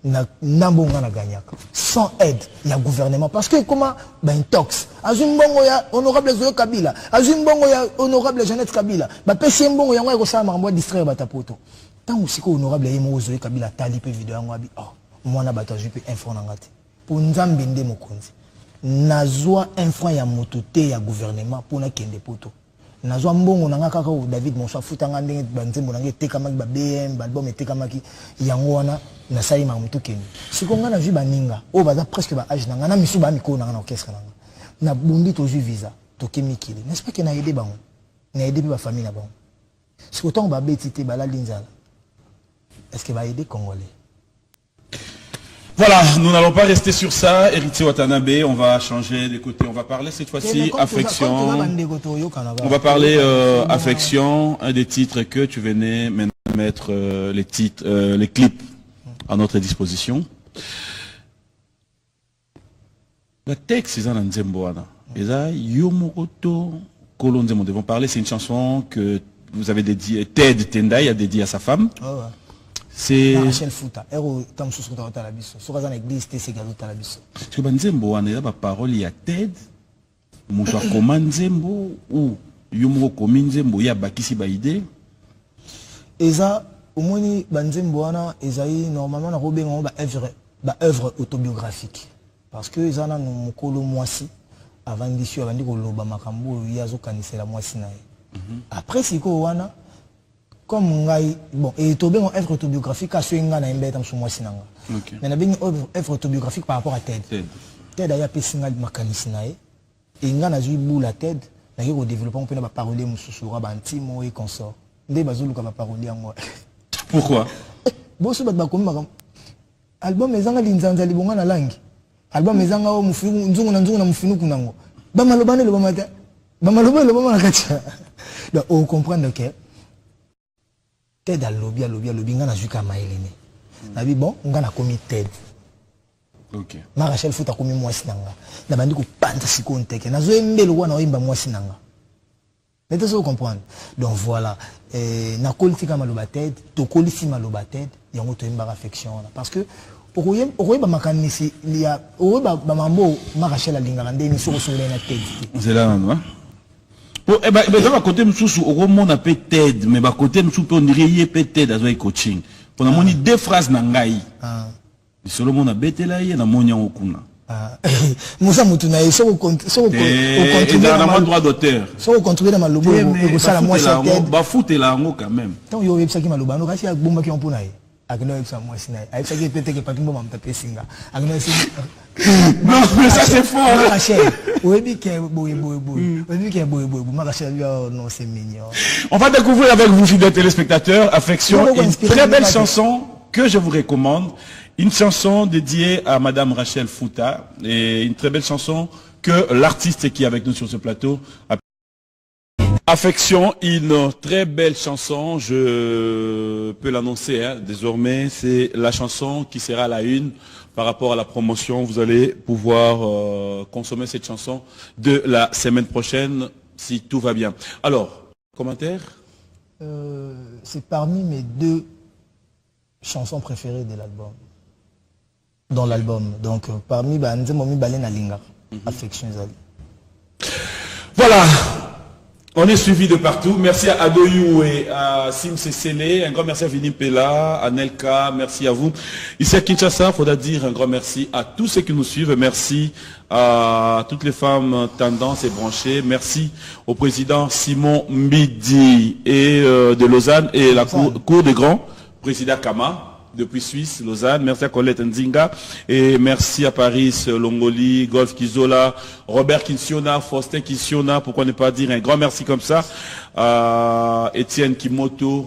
na nambonga na gagnaka sans aide il y a gouvernement parce que comment ben tox azumbongo ya honorable Zoyo Kabila azumbongo ya honorable Jeannette Kabila ba pesi mbongo yango ko sa mambo distraire batapoto tant usiko honorable yemo Zoyo Kabila tali pe vidéo yango abi oh mwana bato ajupe info na ngati pour nzambe nde mokonzi nazwa info ya motote ya gouvernement pour na kende poto nazwa mbongo nanga kaka David Monswa futanga ndenge banzembo nanga tekamaki ba BM ba album tekamaki yango wana na sali ma mutu keni sikonga na vi baninga o baza presque ba âge nanga na misu ba miko nanga na orchestre nanga na bundi to ju visa to kemikile n'est-ce pas que na aider bango na aider ba famille na bango sikotonga ba betité ba la linzala est-ce que va aider congolais? Voilà, nous n'allons pas rester sur ça. Héritier Watanabe, on va changer de côté. On va parler cette fois-ci affection. On va parler affection, un des titres que tu venais maintenant mettre les titres, les clips à notre disposition. Le texte, c'est un Nzemboana. Et là, Yomokoto Kolonzemo. Nous devons parler. C'est une chanson que vous avez dédiée. Ted Tendai a dédié à sa femme. Oh, ouais. C'est Rachel Fouta. Ero tam sous sur ta labiso. Sur la église c'est galo ta labiso. Parce que Nzembo on est là parole il y a Ted. Mon choix comment Nzembo ou Yomo comme Nzembo ya bakisi ba idée. Eza au moins Nzembo ana ezai normalement na robengo ba œuvre autobiographique. Parce que eza na mokolo mwasi avant d'issue avant ko loba makambo yazo kanisela mwasi na ye. Après siko wana comme ngai bon et to ben œuvre autobiographique à suinga na mbeta msumwa sinanga mais na ben œuvre autobiographique par rapport à Ted Ted aya pesinga makanisi na ye et nga na zui bou la Ted na ko développer on peut na ba parolier mususura ba ntimo et consort nde bazuluka ba parolier ngo pourquoi boso ba komi makam album ezanga linzanza libonga na langi album ezanga o mufinu nzungu na mufinu kunango ba malobane lo ba mata ba malobane lo ba makata donc on comprendre que Ted à lobby nga na juka maelene na bi bon nga na komi Ted OK ma Rachel Fouta komi mwasi nanga na bandi ko panta siko nteke na zo embelo wana oyimba mwasi nanga mais tu comprendre donc voilà na politika maloba Ted to kolisi maloba Ted yango to imba affection parce que okoyeba makanisi ya okoyeba ba mambo ma Rachel alinga ndeni soko solo na Ted c'est là non eh ben dans côté msusu au moment on appelle Ted mais bah côté msusu on dirait peut Ted as coaching on a moni deux phrases nangai solo mon abetela ye na monya okuna Moussa Moutouna et so dans droit d'auteur so contrôler dans malobo et ça la moi c'est Ted ba foot là ngo quand même tant yo yebsa ki maloba no kasi ya bomba ki on pona ye agno yebsa moi sinai ayebsa ki peut-être que patimbo mam taper singa agno non mais ça c'est fort on va découvrir avec vous fidèles téléspectateurs affection une très belle chanson que je vous recommande une chanson dédiée à Madame Rachel Fouta et une très belle chanson que l'artiste qui est avec nous sur ce plateau a affection, une très belle chanson, je peux l'annoncer désormais, c'est la chanson qui sera à la une par rapport à la promotion. Vous allez pouvoir consommer cette chanson de la semaine prochaine si tout va bien. Alors, commentaire c'est parmi mes deux chanson préférée de l'album. Dans l'album. Donc, parmi Nzemomi Balen Alinga. Affection Zali. Voilà. On est suivi de partout. Merci à Adoyou et à Sim Sessele. Un grand merci à Vini Pella, à Nelka. Merci à vous. Ici à Kinshasa, il faudra dire un grand merci à tous ceux qui nous suivent. Merci à toutes les femmes tendances et branchées. Merci au président Simon Mbidi et de Lausanne et la cour des grands, président Kama. Depuis Suisse, Lausanne. Merci à Colette Nzinga. Et merci à Paris, Longoli, Golf Kizola, Robert Kinsiona, Faustin Kinsiona. Pourquoi ne pas dire un grand merci comme ça à Étienne Kimoto,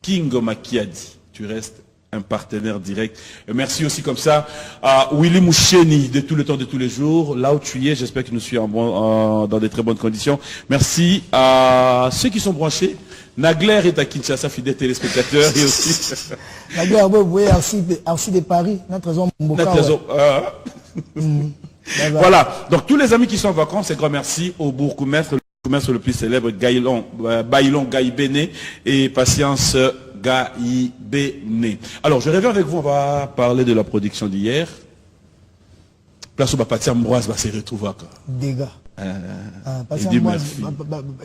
King Makiadi. Tu restes un partenaire direct. Et merci aussi comme ça à Willy Moucheni de tout le temps, de tous les jours. Là où tu es, j'espère que nous suis dans de très bonnes conditions. Merci à ceux qui sont branchés. Nagler est à Kinshasa, fidèle téléspectateur et aussi... Nagler, vous aussi de Paris, notre zone Voilà, donc tous les amis qui sont en vacances, un grand merci au bourgmestre, le plus célèbre, Bailon Gaïbene et Patience Gaïbene. Alors, je reviens avec vous, on va parler de la production d'hier. Place où Pati Ambroise va se retrouver. Dégâts.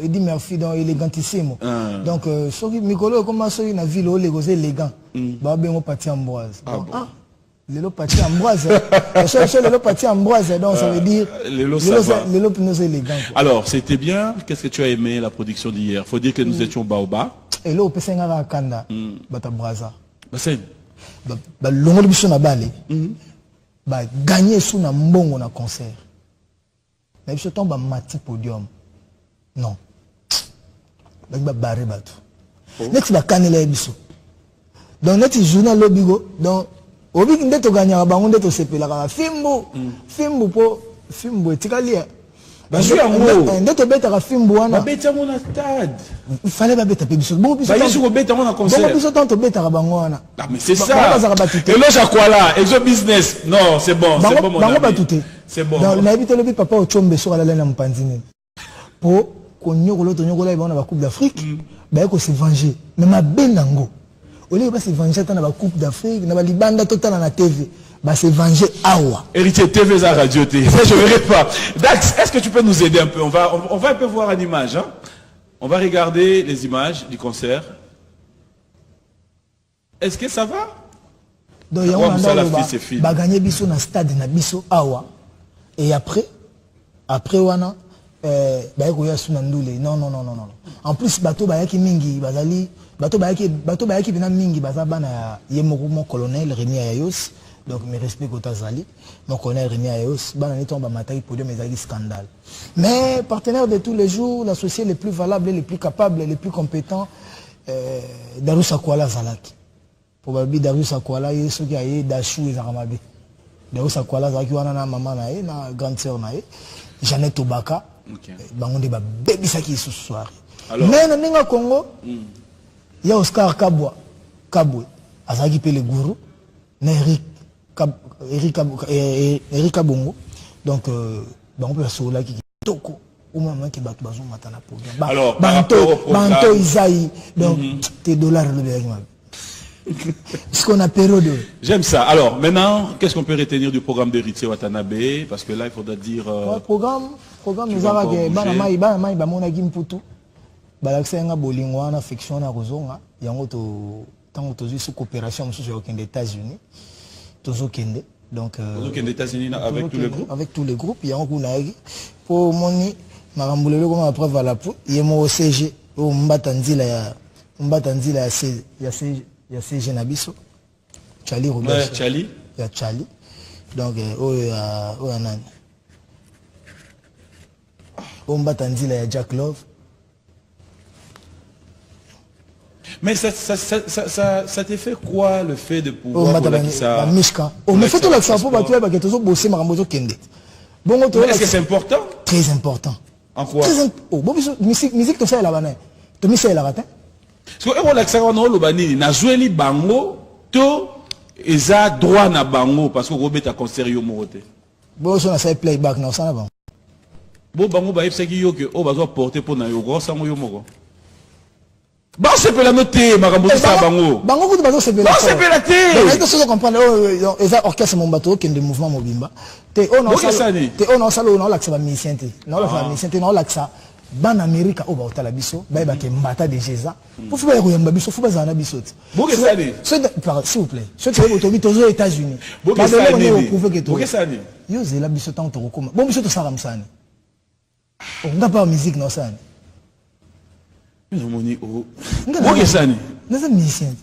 Il dit merci dans élégantissimo. Donc, Mikolo commence à une ville où les élégants. Bah, bien, on Pati Ambroise. Les lots Pati Ambroise. Les lots Pati Ambroise, donc ça veut dire les lots plus élégants. Alors, c'était bien. Qu'est-ce que tu as aimé la production d'hier? Faut dire que nous étions Baoba. Et là, on peut s'engager à Kanda. Bata Braza. Bassin. Bah, l'ongle bichon na balé. Bah, gagner sous na mbongo na concert. Mais je tombe à mati podium. Non. Je vais barrer bateau. Next, je vais biso. Donc, next journal lobigo. Donc, au bout de gagner à bangon de to sepe la fimbo. Fimbo po fimbo tikalia. Je suis en haut. Ndето beta ka fimbo wana. Beta mon stade. Il fallait pas beta biso. Bon biso. Bah, je beta mon concert. Bon biso tanto beta ka bango wana. Ah mais c'est ça. Et là j'aquala, exo business. Non, c'est bon, c'est bon mon ami. C'est bon. Donc, n'habite le papa au chombe sur la laine mpandine. Pour qu'on nyoko to nyoko la ba na coupe d'Afrique, ba ko se venger. Mais ma benango. Au lieu de se venger dans la coupe d'Afrique, na ba libanda total na TV. Bah se venger awa. Héritier TV za radio TV. Je verrai pas. Dax, est-ce que tu peux nous aider un peu? On va un peu voir une image, hein? On va regarder les images du concert. Est-ce que ça va? Donc il y a ba gagner biso na stade na biso awa. Et après wana bah non. En plus bateau bayaki mingi bazali bateau bayaki bina mingi bazabana yemoko mon colonel Rémi Ayos. Donc mes respects au Zali, mon colonel Rémi Ayos, bana ni tomba matai podium ezali scandale. Mais partenaire de tous les jours, l'associé le plus valable, le plus capable, le plus compétent Darus Akwala Zalaki. Probablement Darus Akwala yeso ki aye dashu ezaramabe. Darus Akwala Zalaki wana na maman na ye na grande sœur na ye. Jeannette Obaka. Bango de ba baby saki ce soir. Mais na ninga Congo, ya Oscar Kabwe azaki pe le gourou na Eric Kabongo. Donc bango pe sola ki toko au moment que batu bazo matana podium. Alors banto Isaïe donc tes dollars le bien. Ce qu'on a période. J'aime ça. Alors, maintenant, qu'est-ce qu'on peut retenir du programme d'Héritier Watanabe? Parce que là, il faudra dire... programme, nous avons dit, Bamona Gimputu, Balaksenga Bolingwana, Fiction à Rozonga, Yangoto, tant que sous coopération, nous sommes des États-Unis, Tozo Kende. Donc, des États-Unis avec tous les groupes? Avec tous les groupes, Yango Naï. Pour Moni, Maramboulelo, comme après Valapu, Yemo CG, ou Mbatanzila, il y a CG Nabiso, Charlie Robert. Charlie. Il y a Charlie. Donc, il y a Nani. Il y a Jack Love. Mais ça t'est fait quoi le fait de pouvoir ça Mishka. On me fait tout l'accent pour battre parce que tu as bossé Marambozo Kende. Bon, est-ce que c'est important? Très important. En quoi? Bon, musique tu sais là-bas. Tu sais là-bas. Parce que l'accent on le bani na joué bango to eza droit na bango parce que Robert a concert yo morote. Bon ça fait playback na ça na bango. Bon bango ba yebsaki yo que o bazo porter pour na yo go sango yo moko. Bah, c'est pas la noter, Marambo, ça, Bango. Bango, vous devez se faire. Bah, c'est pas la tête. Donc, est-ce que vous comprenez? Les orchestres, mon bateau, qui est de mouvement mobimba. T'es on a ça, on a l'accès à musicien. On a l'accès à musicien, on a l'accès à ban Amérique au bas de la biso, bah, qui est mbata de Géza. Pour faire un biso, faut pas en biso. Bon, qu'est-ce que s'il vous plaît. Ce qui est aux États-Unis. Bon, qu'est-ce que ça dit? Yo, c'est la biso tant que tu recommandes. Bon, biso, tu sais, Ramsani. On n'a pas de musique, non, ça. Bon, qu'est-ce que ça dit? Nous sommes musiciens.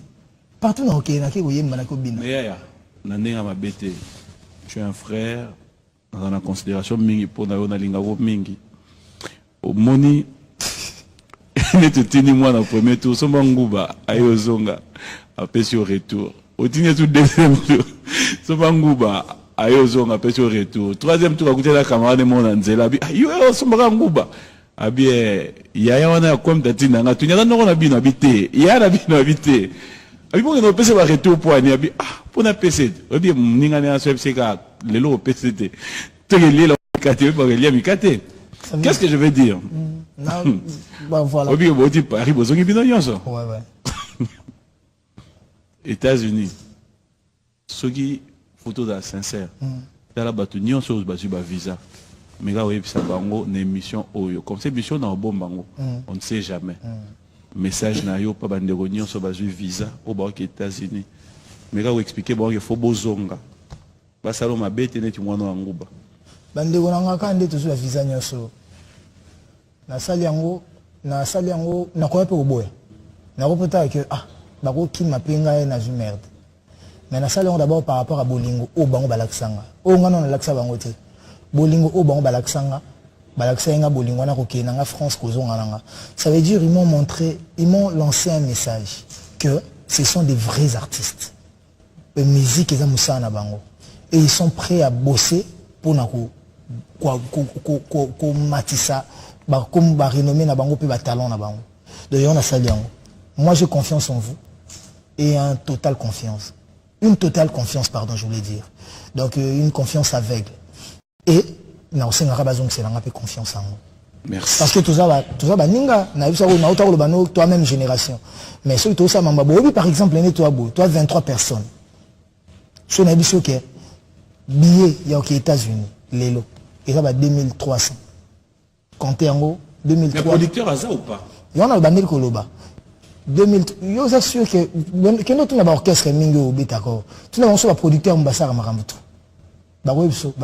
Partout dans le Kenya, vous voyez, je suis un frère, dans la considération, mingi pour na lingawo mingi. Au moni, ne te tini moi dans le premier tour, son bangouba, ayozonga, après sur retour. Au tini tout deuxième tour, son bangouba, ayozonga, après sur retour. Troisième tour, à côté de la camarade de mon anzela, ayo, son bangouba. Abie, yaya wana comme tatina, nga tunya na na bino habité, ya na bino habité. Abi pour que PC va retour pour ani abi pour na PC. Abi ninga na swebse ka lelo PC te. Te lié la mikate pour lié mikate. Qu'est-ce que je veux dire? Non, bah voilà. Abi bo ti Paris bozongi bino nyonso. Ouais ouais. États-Unis. Soki photo da sincère. Tala batu nyonso ba visa. Mais là, oui, ça va une émission Oyo. Comme c'est émission dans le bon bango, on ne sait jamais. Message na yo, pas de réunion sur base visa au bas des États-Unis. Mais là, vous expliquez qu'il faut bozonga. Bah ça m'a bête net moi no anguba. Bande gonanga quand on est sur visa nyoso. Na sali yango na quoi pe oboya. Na repota que bako ki mapenga na ju merde. Mais na sali d'abord par rapport à bolingo au bango balaksanga. O ngana na laksa bango te. Bolingo au bango balaksanga balaksenga bolingo na kokenanga France kozonga. Ça veut dire ils m'ont lancé un message que ce sont des vrais artistes. La musique est à na bango et ils sont prêts à bosser pour na ko matissa ba comme ba renommer na bango pe ba talent na bango. D'ailleurs on a sali yango. Moi j'ai confiance en vous et une totale confiance. Une totale confiance pardon, je voulais dire. Donc une confiance aveugle. Et na c'est un peu confiance en nous. Merci. Parce que tout ça ninga na toi même génération. Mais ceux tout ça par exemple toi 23 personnes. Sur na biso que billet il y a aux États-Unis lelo et ça va 2300. Comptez en gros 2003. Le producteur a ça ou pas? Il y en a bandel koloba. 2000 yo ça sûr que quand on a orchestre mingo au bitako. Tu n'as pas producteur mbassara marambutu. La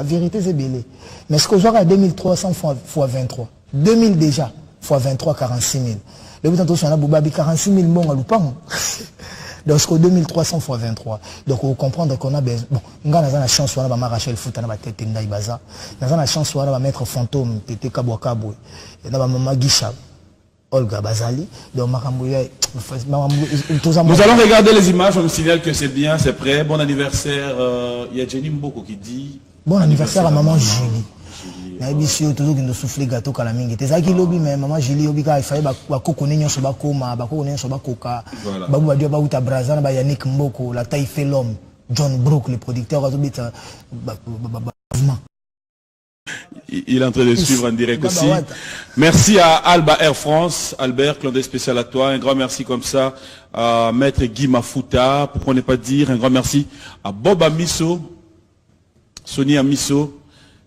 vérité c'est belé. Mais ce que j'aurai à 2300 fois 23. 2000 déjà fois 23, 46 000. Le but on a Boubabi 46 000 bon à Loupang. Donc ce que 2300 fois 23. Donc on comprendre qu'on a besoin. Bon, on a la chance on va m'arracher le foot, on va tête Ndaï Baza. On a la chance on va mettre fantôme, Tété Kabwa Kabwe. Et on va maman Guicha. Olga Bazali. Donc nous allons regarder les images, on me signale que c'est bien, c'est prêt. Bon anniversaire. Il y a Jenny Mboko qui dit. Bon anniversaire à maman Julie. Naibisio toujours qui nous souffle gâteau kalamingi. T'es ça qui lobby mais maman Julie obika il fallait ba kokonenyo so ba koma, ba kokonenyo so ba koka. Ba ba dio ba uta brazana ba Yannick Mboko, la taille fait l'homme. John Brook le producteur azobita mouvement. Il est en train de suivre en direct aussi. Merci à Alba Air France, Albert, clin d'œil spécial à toi. Un grand merci comme ça à Maître Guy Mafuta, pourquoi ne pas dire. Un grand merci à Bob Amiso, Sonia Amiso,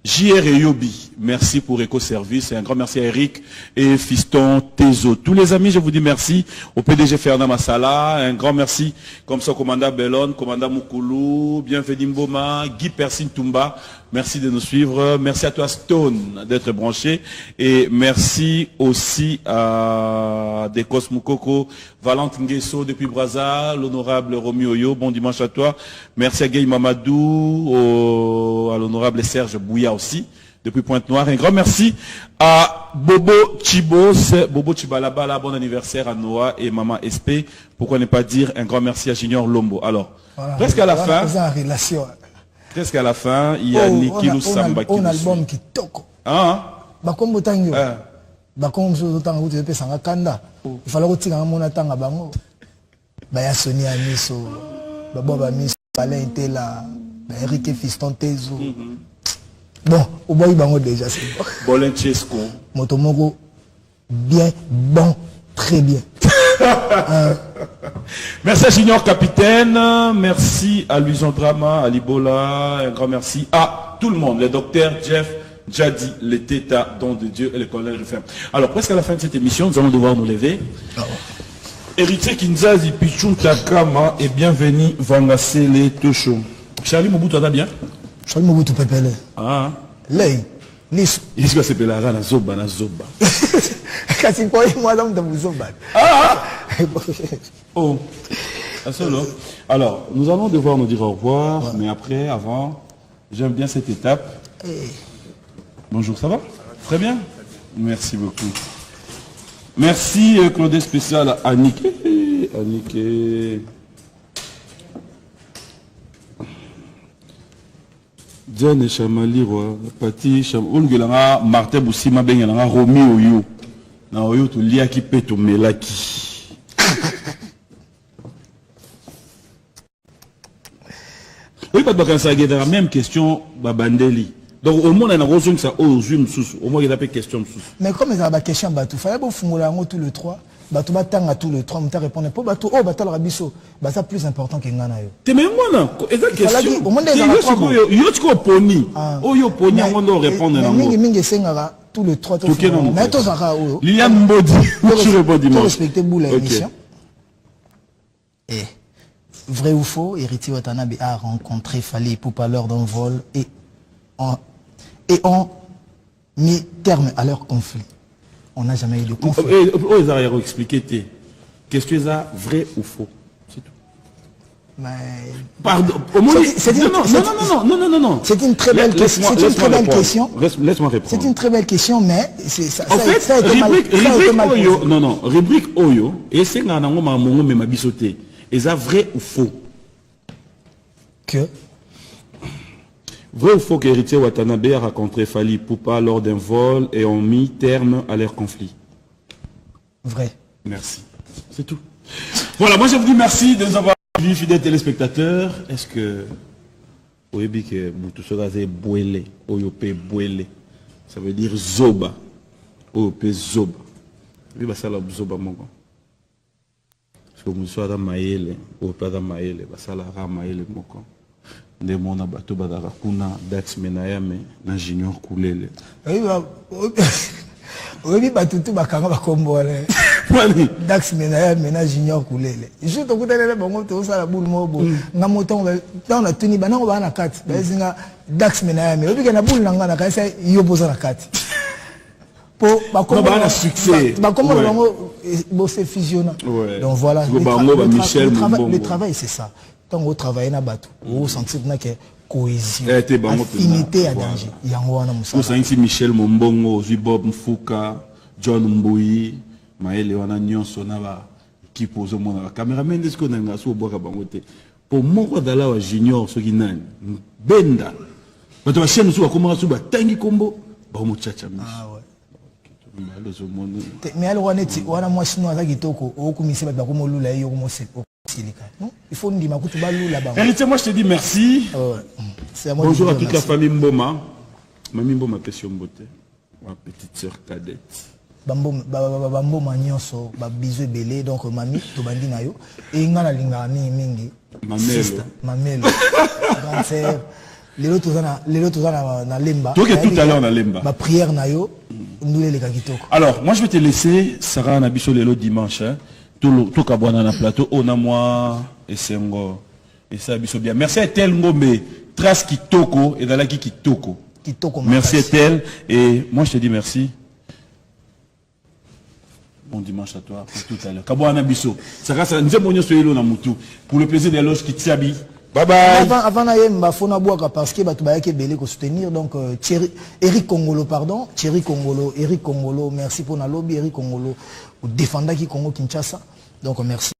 JR et Yobi. Merci pour Eco-Service. Et un grand merci à Eric et Fiston Tezo. Tous les amis, je vous dis merci. Au PDG Fernand Massala. Un grand merci comme ça, commandant Bellon, commandant Moukoulou, bienvenue Mboma, Guy Persine Toumba. Merci de nous suivre. Merci à toi Stone d'être branché. Et merci aussi à Dekos Moukoko, Valente Nguesso depuis Brazza, l'honorable Romy Oyo. Bon dimanche à toi. Merci à Guy Mamadou, à l'honorable Serge Bouya aussi, depuis Pointe-Noire. Un grand merci à Bobo Chibos, Bobo Chibalabala, bon anniversaire à Noah et Maman SP. Pourquoi ne pas dire un grand merci à Junior Lombo. Alors, voilà, presque à la fin. Presque à la fin, il y a Nikilou Samba qui nous album qui toque. Ah. Bakombo tango. Bakombo tango tu peux sanga kanda. Il fallait que tu aies mon atanga bango. Baya Sonia Miso, Baba Miso, Alain Tela, Eric Fiston Tezo. Bon, au bout bango déjà c'est bon. Bolenchesco. Motomoko bien, bon, très bien. Merci à Junior Capitaine, merci à Luison Drama, à Libola, un grand merci à tout le monde, le docteur Jeff, Jadi, les Tétas, Don de Dieu et le colonel Rufin. Alors, presque à la fin de cette émission, nous allons devoir nous lever. Héritier Kinzazi, Pichou Takama et bienvenue Vangasele Tosho. Charlie Mobutu, tu vas bien? Charlie Mobutu Pepele. Ah. Lei. Lis. Il se passe là, na zoba, na zoba. Kasi quoi, moi, dans le zoba. Ah! Oh. Alors, nous allons devoir nous dire au revoir, mais après, avant, j'aime bien cette étape. Bonjour, ça va? Très bien? Merci beaucoup. Merci, Claude spécial à Annick. Annick. Diane Chamali, Pati Chamali, Martin Boussima, Romi Oyo. Na Oyo, tu lia qui peut te melaki. Oui, pas de la même question, Babandeli. Donc, au moins, on a reçu ça au zoom sous. Au moins, il y a des questions sous. Mais comme il y a des questions, il fallait que vous tous les trois. Batou batanga tous les trois, m'ta répondre pour batou oh batal rabiso, ça plus important que ngana yo. Te même moi non, eza question. Yo tiko poni. Oh yo poni on doit répondre na ngo. Mingi sengara tous les trois to. Mais to zaka o. Lilian Mbodi, tu réponds dimanche. Respecter bout la émission. Et vrai ou faux, Héritier Watanabe a rencontré Fally Ipupa lors d'un vol et ont mis terme à leur conflit. On n'a jamais eu de conflit. Ils ont expliqué. Qu'est-ce que c'est vrai ou faux? C'est tout. Mais... Pardon. Non. C'est une très belle question. C'est une très belle question. Laisse-moi répondre. C'est une très belle question, mais ça a été mal posé. Non. Rubrique Oyo. Et c'est nga nango mamongo me mabisoté. Est-ce vrai ou faux? Que? Vrai ou faux qu'Héritier Watanabe a rencontré Fally Ipupa lors d'un vol et ont mis terme à leur conflit? Vrai. Merci. C'est tout. Voilà, moi je vous dis merci de nous avoir suivis, fidèles téléspectateurs. Est-ce que vous savez que Boutoussoga c'est Bouélé, Oyopé Bouélé, ça veut dire Zoba, Oyopé Zoba. Oui, ça la Zoba mon gars. Parce que Boutoussoga c'est Maïle, Oyopé c'est Maïle, ça la Maïle mon gars. Nde mona bato badaka kuna Dax Menayame na Junior Kulele. Oui, batutu bakanga bakombole. Dax Menayame na Junior Kulele. Je te kutana bango to sala boule mobo. Na moto on a tuni bana ba na kati. Bazinga Dax Menayame. Obi kana boule nanga na kaisa yo boza na kati. Po bakombo na succès. Bakombo bango bo se fusionna. Donc voilà. Le travail c'est ça. Tant qu'on travaille na bateau, on sentit que cohésion, affinité à danger. Vous sentez Michel Mombongo, Bob Mfouka, John Mbouyi, Maël Wana Nyonso na qui pose au monde la caméra. Mais est-ce qu'on a sous bois à bangote? Pour mon dala wa junior ce qui nani benda. Mais tu vas chaîne sous comment sous tangi combo, ba mo chacha mi. Ah ouais. Mais alors on a moi sinon avec kitoko, o kumisi ba ko mo lula yo mo se. Non? Il faut nous dire là-bas. Héritier, moi je te dis merci. Bonjour à toute la famille Mboma. Mamie Mboma Pession Beauté. Ma petite sœur cadette. Mboma Nyonso, bisous belé, donc mamie, Tobandi Nayo. Et il y a une mingi. Mamelo. Grande sœur. Les autres na lemba. Toi qui es tout à l'heure na lemba. Ma prière Nayo. Nous les gagitoko. Alors, moi je vais te laisser. Sarah Nabiso Lelo dimanche. Tout Kabouana na plateau, on a moi et Sengo. Et ça, bien. Merci à Tel Ngombe, Trace Kitoko et Dalaki Kitoko. Merci à Tel. Et moi, je te dis merci. Bon dimanche à toi, pour tout à l'heure. Kabouana Bisso. Ça reste un zémonio soyelo na mutu. Pour le plaisir des loges qui t'habi. Bye bye. Avant d'aller, faut boire parce que tu vas belé pour soutenir. Donc, Eric Congolo, pardon. Thierry Congolo, Eric Congolo. Merci pour la lobby, Eric Congolo. Ou défendre qui Congo Kinshasa. Donc merci.